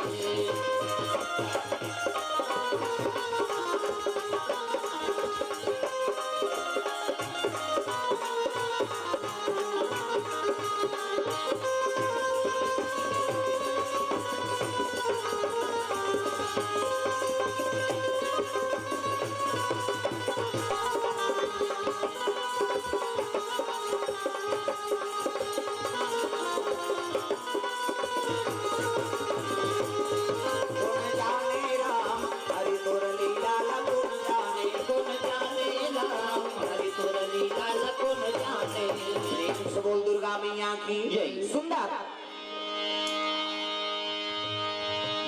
सुंदर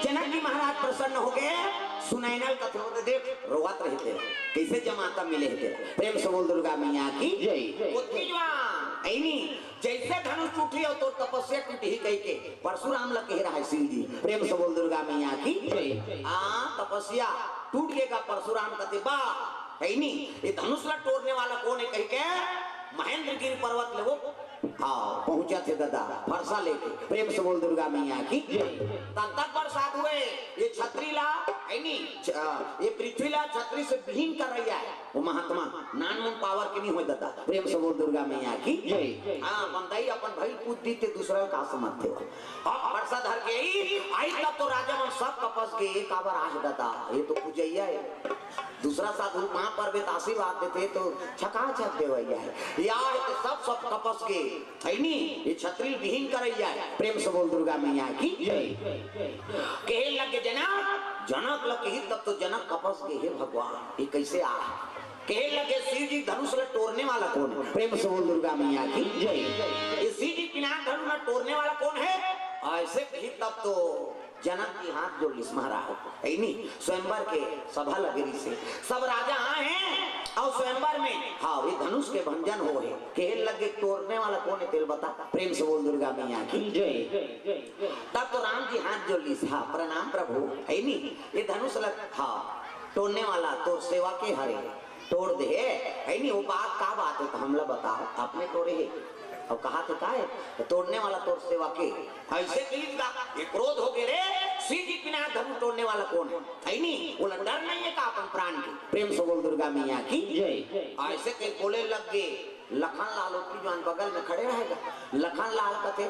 जनक जी महाराज प्रसन्न हो गए सुनैनल कथे होते देख रोवत रहते कैसे जमाता मिले थे प्रेम से बोल दुर्गा मैया की जय। वो तेजवान ऐनी जैसे धनुष टूटी और तो तपस्या टूटी ही कह के परशुराम लग कह रहा है शिव जी प्रेम से बोल दुर्गा मैया की जय। तपस्या टूट गएगा परशुराम कथे बा ऐनी ये धनुष ला तोड़ने वाला कौन है कह के महेंद्रगिरी पर्वत ले वो पहुंचा थे दादा फरसा लेके प्रेम से बोल दुर्गा मैया की तब तक बरसात हुए ये छतरी ला ये पृथ्वी ला छतरी से विहीन कर रही है वो महात्मा नान मुन पावर के नहीं हो दादा प्रेम से बोल दुर्गा मैया की बंदाई अपन भाई पूछ दी थे दूसरा का समझ थे फरसा धर के आई तब तो राजा मन सब कपस के एक आवर आज दादा ये तो पूजैया है दूसरा साधु मां पर भी आशीर्वाद देते तो छका छक देवैया है या सब सब कपस के है नी ये छतरी विहीन करैया है प्रेम से बोल दुर्गा मैया की कहे लगे जनक लगे ही तब तो जनक कपस के हे भगवान ये कैसे आ कहे लगे शिव जी धनुष ला तोड़ने वाला कौन है प्रेम से बोल दुर्गा मैया की ये शिव जी पिनाक धनुष ला तोड़ने वाला कौन है ऐसे कही तब तो जनक की हाथ जो लिस्महरा है नहीं स्वयंवर के सभा लगेरी से सब राजा हैं और स्वयंवर में हाँ ये धनुष के भंजन हो है केहल लगे तोड़ने वाला कौन है तेल बता प्रेम से बोल दुर्गा मैया की जय। तब तो राम जी हाथ जो लिस हाँ प्रणाम प्रभु है नहीं ये धनुष लग हाँ तोड़ने वाला तो सेवा के हरे तोड़ दे है नहीं वो बात का बात है तो हमला बताओ आपने तोड़े है अब कहा तो का है तोड़ने वाला तोड़ सेवा के ऐसे का ये क्रोध हो गए रे सीधी बिना धनुष तोड़ने वाला कौन है नहीं वो डर नहीं है का अपन प्राण की प्रेम से बोल दुर्गा मैया की जय। ऐसे के बोले लग गए लखन लाल की जवान बगल में खड़े रहेगा लखन लाल कथे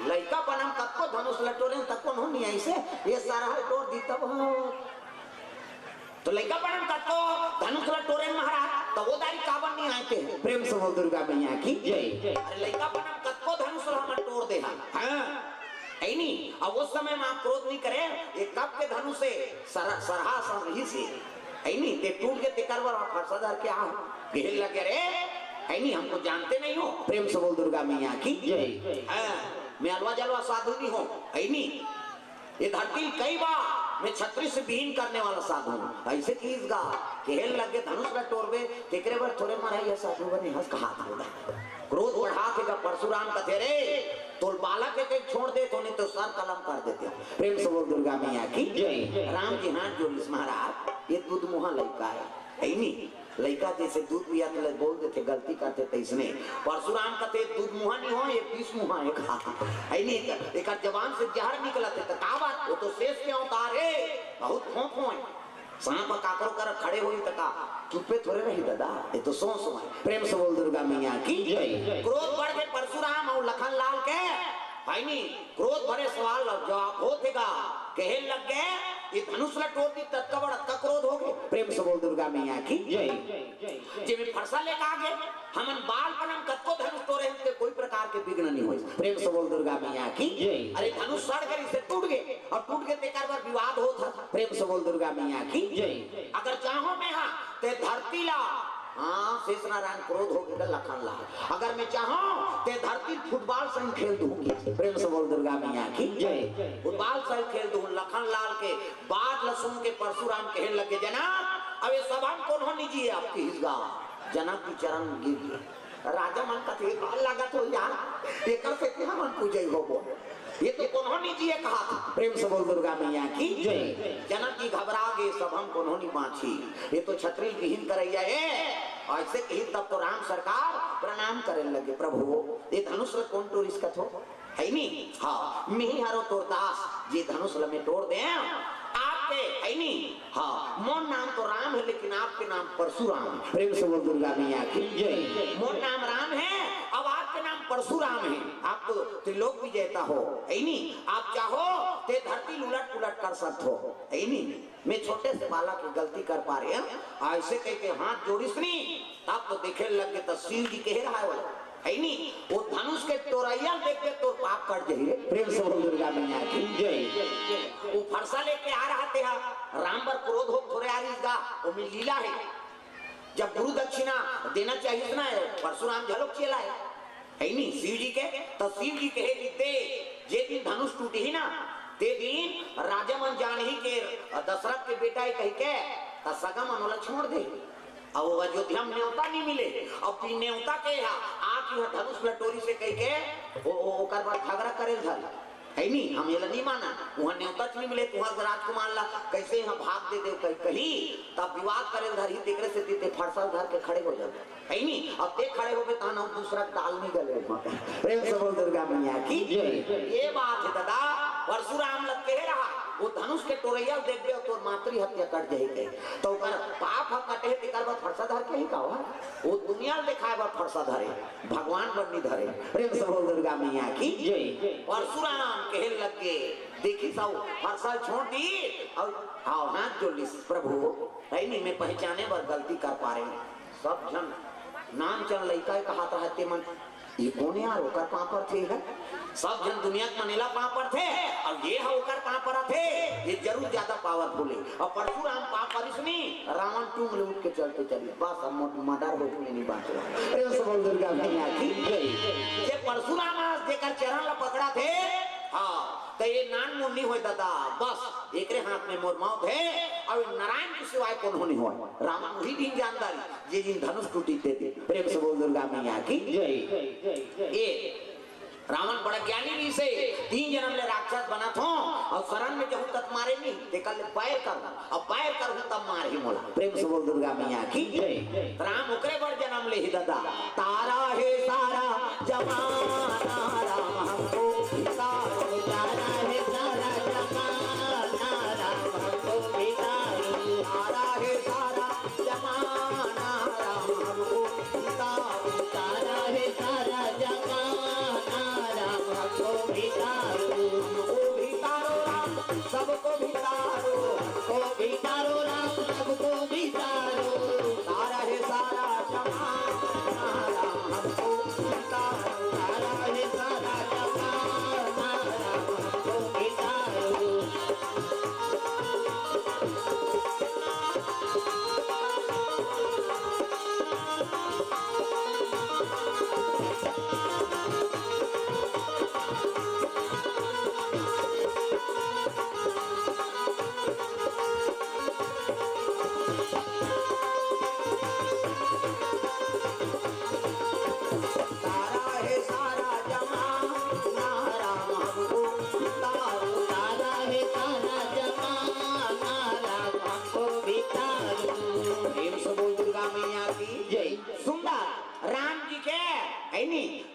लड़का बनम तब को धनुष लटोरे तब को नहीं ऐसे ये सारा तोड़ दी तब तो लड़का बनम तब को धनुष लटोरे महाराज तो वो दारी कावन नहीं आते हैं प्रेम से बोल दुर्गा मैया की जय। अरे लड़का बनम तब को धनुष हम तोड़ दे हाँ है नहीं अब उस समय में आप क्रोध नहीं करे ये कब के धनुष से सरहा संरही से है नहीं ते टूट के तिकरवर और फरसादार के आ घेर लगे रे है नहीं हमको जानते नहीं हो प्रेम से बोल दुर्गा मैया की जय। मैं अलवा जलवा साधु नहीं हूँ है नहीं ये धरती कई बार मैं छतरी से विहीन करने वाला साधु हूँ ऐसे कीजगा केहल लगे धनुष ला तोड़बे तेकरे बार थोड़े मारा ये साधु बने हंस कहा था क्रोध बढ़ा देगा परशुराम कथे रे तोल बालक के छोड़ दे तो नहीं तो सर कलम कर देते प्रेम से बोल दुर्गा मैया की जय। राम जी हाथ जोड़ महाराज ये दूध मुहा लड़का है नहीं लड़का जैसे दूध पिया तो बोल देते गलती करते थे इसने परशुराम कहते दूध मुहा नहीं हो ये 20 मुहा है नहीं एक जवान से जहर निकला थे तो का बात वो तो शेष के अवतार है बहुत फोंक हो सांप काकरो कर खड़े हुई तका चुप्पे थोड़े रही दादा ये तो सो है प्रेम से बोल दुर्गा मैया की जय। क्रोध बढ़ गए परशुराम और लखन लाल के भाई नहीं क्रोध भरे सवाल जवाब होतेगा कहे लग गए ये धनुष ला तोड़ दी तत्कबड़ का क्रोध हो गए प्रेम से बोल दुर्गा मैया की जय। जब फरसा लेकर आ गए हमन बाल पनम कत्को धनुष तोड़े हमसे कोई प्रकार के विघ्न नहीं हुए प्रेम से बोल दुर्गा मैया की जय। अरे धनुष सड़ कर इसे टूट गए और टूट के तेकर बार विवाद होता था प्रेम से बोल दुर्गा मैया की जय। अगर चाहो मैं हाँ ते धरती ला हाँ शेष नारायण क्रोध हो गया लखन लाल अगर मैं चाहूं ते धरती फुटबॉल से खेल दूंगी प्रेम से बोल दुर्गा मैया की जय। फुटबॉल से खेल दूं लखन लाल के बाद लसुन के परशुराम कहने लगे जनाब अब ये सब हम कौन होनी जी आपकी हिस्सा जनक की चरण गिर गए राजा मन का थे लगा तो यार एक से मन पूजे हो ये तो कौन जी कहा था प्रेम से बोल दुर्गा मैया की जय। जनक जी घबरा गए सब हम कौन बाछी ये तो छतरी विहीन करैया है ऐसे कही तब तो राम सरकार प्रणाम करने लगे प्रभु ये धनुष कौन टोर इसका थो है नहीं हाँ मिही हरो तोर दास ये धनुष में तोड़ दे आपके है नहीं हाँ मोर नाम तो राम है लेकिन आपके नाम परशुराम प्रेम से बोल दुर्गा मैया की जय। मोर नाम राम है अब आपके नाम परशुराम है आप तो त्रिलोक विजेता हो है नहीं आप चाहो ते धरती उलट पुलट कर सकते हो है नहीं मैं छोटे से बालक की गलती कर पा रहे हैं ऐसे कह के हाथ जोड़िस नहीं तब तो देखे लग गए तो शिव जी कह रहा है वाला है नहीं वो धनुष के तोरैया देख के तो पाप कट जाइए प्रेम से बोल दुर्गा मैया की जय। वो फरसा लेके आ रहा थे राम पर क्रोध हो थोड़े आ रही था वो में लीला है जब गुरु दक्षिणा देना चाहिए ना परशुराम झलक चला है नहीं शिव जी के तो शिव जी कहे दे जे दिन धनुष टूटी ही ना ते दिन राजा मन जान ही के दशरथ के बेटा ही कह के त सगा मनोला छोड़ दे। अब वो अयोध्या में न्योता नहीं मिले, अब भी न्योता के आके धनुष लटोरी से कह के वो कर बाद झगड़ा करे धर है नहीं, हम ये नहीं माना वहां न्योता नहीं मिले, तुम्हारा राजकुमार ला कैसे यहाँ भाग दे दे कहीं तब विवाद करे धर ही देखने से तीते फरसल धर के खड़े हो जाते है नहीं। अब ते खड़े हो गए तो ना दूसरा दाल नहीं गले प्रेम से बोल दुर्गा मैया की ये बात है दादा। परशुराम लग के रहा वो धनुष के टोरैया देख दे तो मातृ हत्या कर जाए तो पाप कटे तिकर बाद फरसा धर के ही का वो दुनिया दिखाए बार फरसा धरे भगवान बननी धरे। प्रेम से बोल दुर्गा मैया की परशुराम कहे लग के देखी सब फरसा छोड़ दी और हाँ हाथ जोड़ ली प्रभु है नहीं मैं पहचाने पर गलती कर पा रहे सब जन नाम चल लड़का कहा था ते मन ये कौन यार होकर पापर थे है सब जन दुनिया के मनेला पापर थे और ये होकर पापर थे ये जरूर ज्यादा पावरफुल है। और परशुराम पापर इसमें रावण टूम ले उठ के चलते चले बस अब मर्डर हो नहीं बात प्रेम से बोल दुर्गा मैया की ये परशुराम आज देकर चरण ला पकड़ा थे हाँ तो ये नान मुन्नी हो दादा बस एक हाथ में मोर मौत है और नारायण के सिवाय कौन होनी हो रावण वही दिन जानदारी ये दिन धनुष टूटी थे प्रेम से बोल दुर्गा मैया की ये रावण बड़ा ज्ञानी भी से 3 जन्म ले राक्षस बना था और शरण में जब तक मारे नहीं देखा ले पैर कर और पैर कर तब मार ही मोला। प्रेम से बोल दुर्गा मैया की राम उकरे बड़ जन्म ले ही दादा तारा है सारा जमाना राम हमको तारा है सारा जमाना राम हमको तारा है सारा जमाना राम हमको तारा है सारा जमाना सबको भितारो राम सबको भितारो तारा है सारा जमाना राम हमको भितारो तारा है सारा जमाना राम हमको भितारो।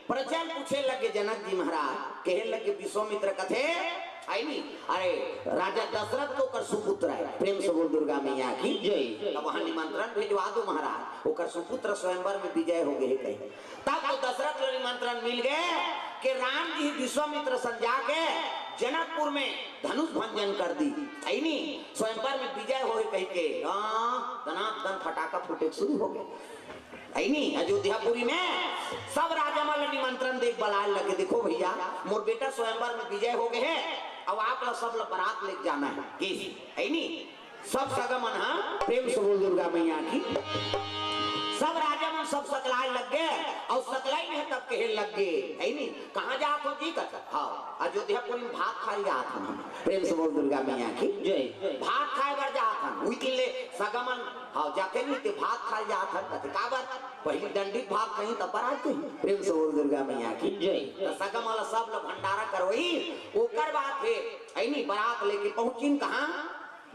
प्रचल पूछे लगे जनक जी महाराज कहे लगे विश्वामित्र कथे आई नहीं अरे राजा दशरथ तो कर सुपुत्र है। प्रेम से बोल दुर्गा मैया की जय। तब वहां निमंत्रण भेजवा दो महाराज ओकर सुपुत्र स्वयंवर में विजय हो गए कहीं तब तो दशरथ को निमंत्रण मिल गए कि राम जी विश्वामित्र संजा के जनकपुर में धनुष भंजन कर दी आई नहीं स्वयंवर में विजय हो कह के दन फटाका फूटे शुरू हो गए नहीं। अयोध्यापुरी में सब राजा मल निमंत्रण देख बलाए लगे देखो भैया मोर बेटा स्वयंवर में विजय हो गए हैं अब आप लोग सब लोग बारात लेके जाना है किस है नहीं सब सगमन प्रेम से बोल दुर्गा मैया की सब राजा मन सब सकलाए लग गए और सकलाई में तब कहे लग गए है नहीं कहाँ जात हो जी कर हाँ अयोध्यापुरी में भात खाई जात हम प्रेम से बोल दुर्गा मैया की जय। भात खाए बर जात हम वही ले सगमन हाँ जाते नहीं थे भात खाए जात हम कहते का बार पहली दंडित भात कहीं तब बराते प्रेम से बोल दुर्गा मैया की जय। तो सगमन सब लोग भंडारा करवई ओकर बात है नहीं बारात लेके पहुंची कहाँ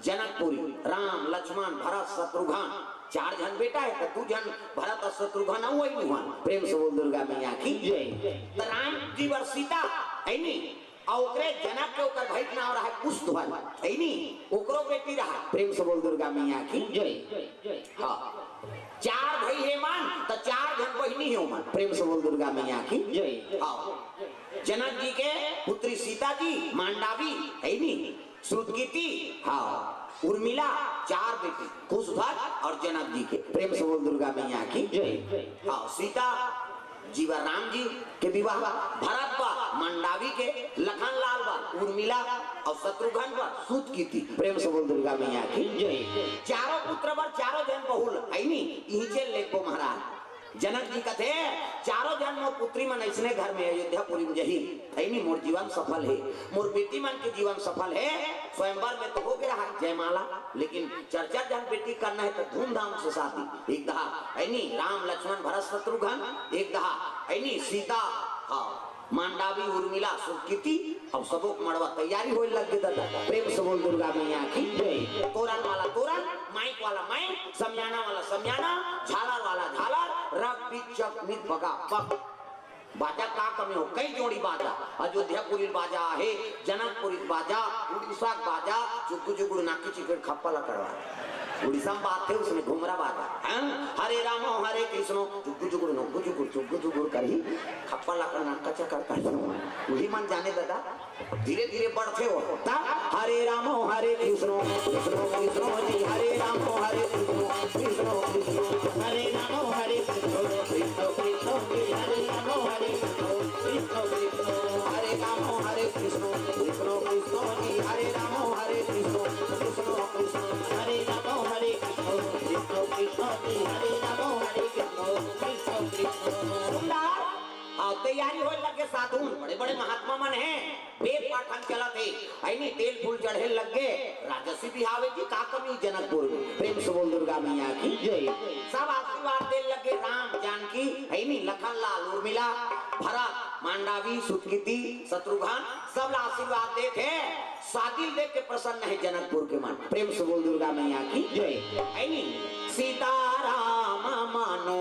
जनकपुरी राम लक्ष्मण भरत शत्रुघ्न 4 जन बेटा है तो 2 जन भरत और शत्रुघ्न वही हुआ। प्रेम से बोल दुर्गा मैया की जय। तो राम जी वर सीता है नहीं और ओकरे जनक के ओकर भाई नाम रहा कुशध्वज है नहीं ओकरो बेटी रहा। प्रेम से बोल दुर्गा मैया की जय। हाँ 4 भाई है मान तो 4 जन बहिनी है मान। प्रेम से बोल दुर्गा मैया की जय। हाँ जनक जी के पुत्री सीता जी मांडावी है नहीं श्रुतकीर्ति हाँ उर्मिला 4 बेटे कुशध्वज और जनक जी के। प्रेम से बोल दुर्गा मैया की जय। हाँ सीता जीवा राम जी के विवाह भरत बा मंडावी के लखन लाल बा उर्मिला और शत्रुघ्न बा श्रुतकीर्ति। प्रेम से बोल दुर्गा मैया की जय। 4 पुत्र बर 4 जन बहुल है नहीं इचे लेको महाराज जनक जी का थे चारों जन्म पुत्री मन ऐसने घर में अयोध्यापुरी में जही है नहीं मोर जीवन सफल है, मोर बेटी मन के जीवन सफल है। स्वयंवर में तो हो गया है जयमाला, लेकिन चर्चा जन बेटी करना है तो धूमधाम से शादी। एक दहा है नहीं राम लक्ष्मण भरत शत्रुघ्न, एक दहा है नहीं सीता हाँ मांडावी उर्मिला सुकीति। अब सबो मड़वा तैयारी होने लग गई दादा। प्रेम से बोल दुर्गा मैया की जय। तोरण वाला तोरण, माइक वाला माइक, समयाना वाला समयाना, झालर वाला झालर, रग पिचक मित भगा पक। बाजा का कमी हो कई जोड़ी बाजा, अयोध्यापुरी बाजा है, जनकपुरी बाजा, उड़ीसा बाजा, चुगु चुगुड़ नाकी चिकट खप्पा लकड़वा। उड़ीसा में बात थे उसमें घुमरा बाजा हरे राम हरे कृष्ण चुगु चुगुड़ नोगु चुगुड़ चुगु चुगुड़ करी खप्पा लकड़ नाका चकर कर वही मन जाने दादा धीरे धीरे बढ़ते हो हरे राम हरे कृष्ण कृष्ण कृष्ण जी हरे राम हरे कृष्ण कृष्ण कृष्ण हरे राम हरे कृष्ण कृष्ण कृष्ण हरे राम हरे कृष्ण कृष्ण कृष्ण हरे राम हरे कृष्ण कृष्ण कृष्ण जी हरे राम हरे कृष्ण कृष्ण कृष्ण हरे राम हरे कृष्ण कृष्ण कृष्ण हरे राम हरे कृष्ण कृष्ण कृष्ण। और तैयारी हो लगे साधु बड़े बड़े महात्मा मन हैं वेद पाठन चला थे ऐनी तेल फूल चढ़े लग गए राजसी बिहावे जी का कमी जनकपुर में। प्रेम से बोल दुर्गा मैया की जय। सब आशीर्वाद दे लगे राम जानकी ऐनी लखन लाल उर्मिला भरत मांडावी सुतकीति शत्रुघ्न सब आशीर्वाद दे थे। शादी देख के प्रसन्न है जनकपुर के मन। प्रेम से बोल दुर्गा मैया की जय। ऐनी सीताराम मानो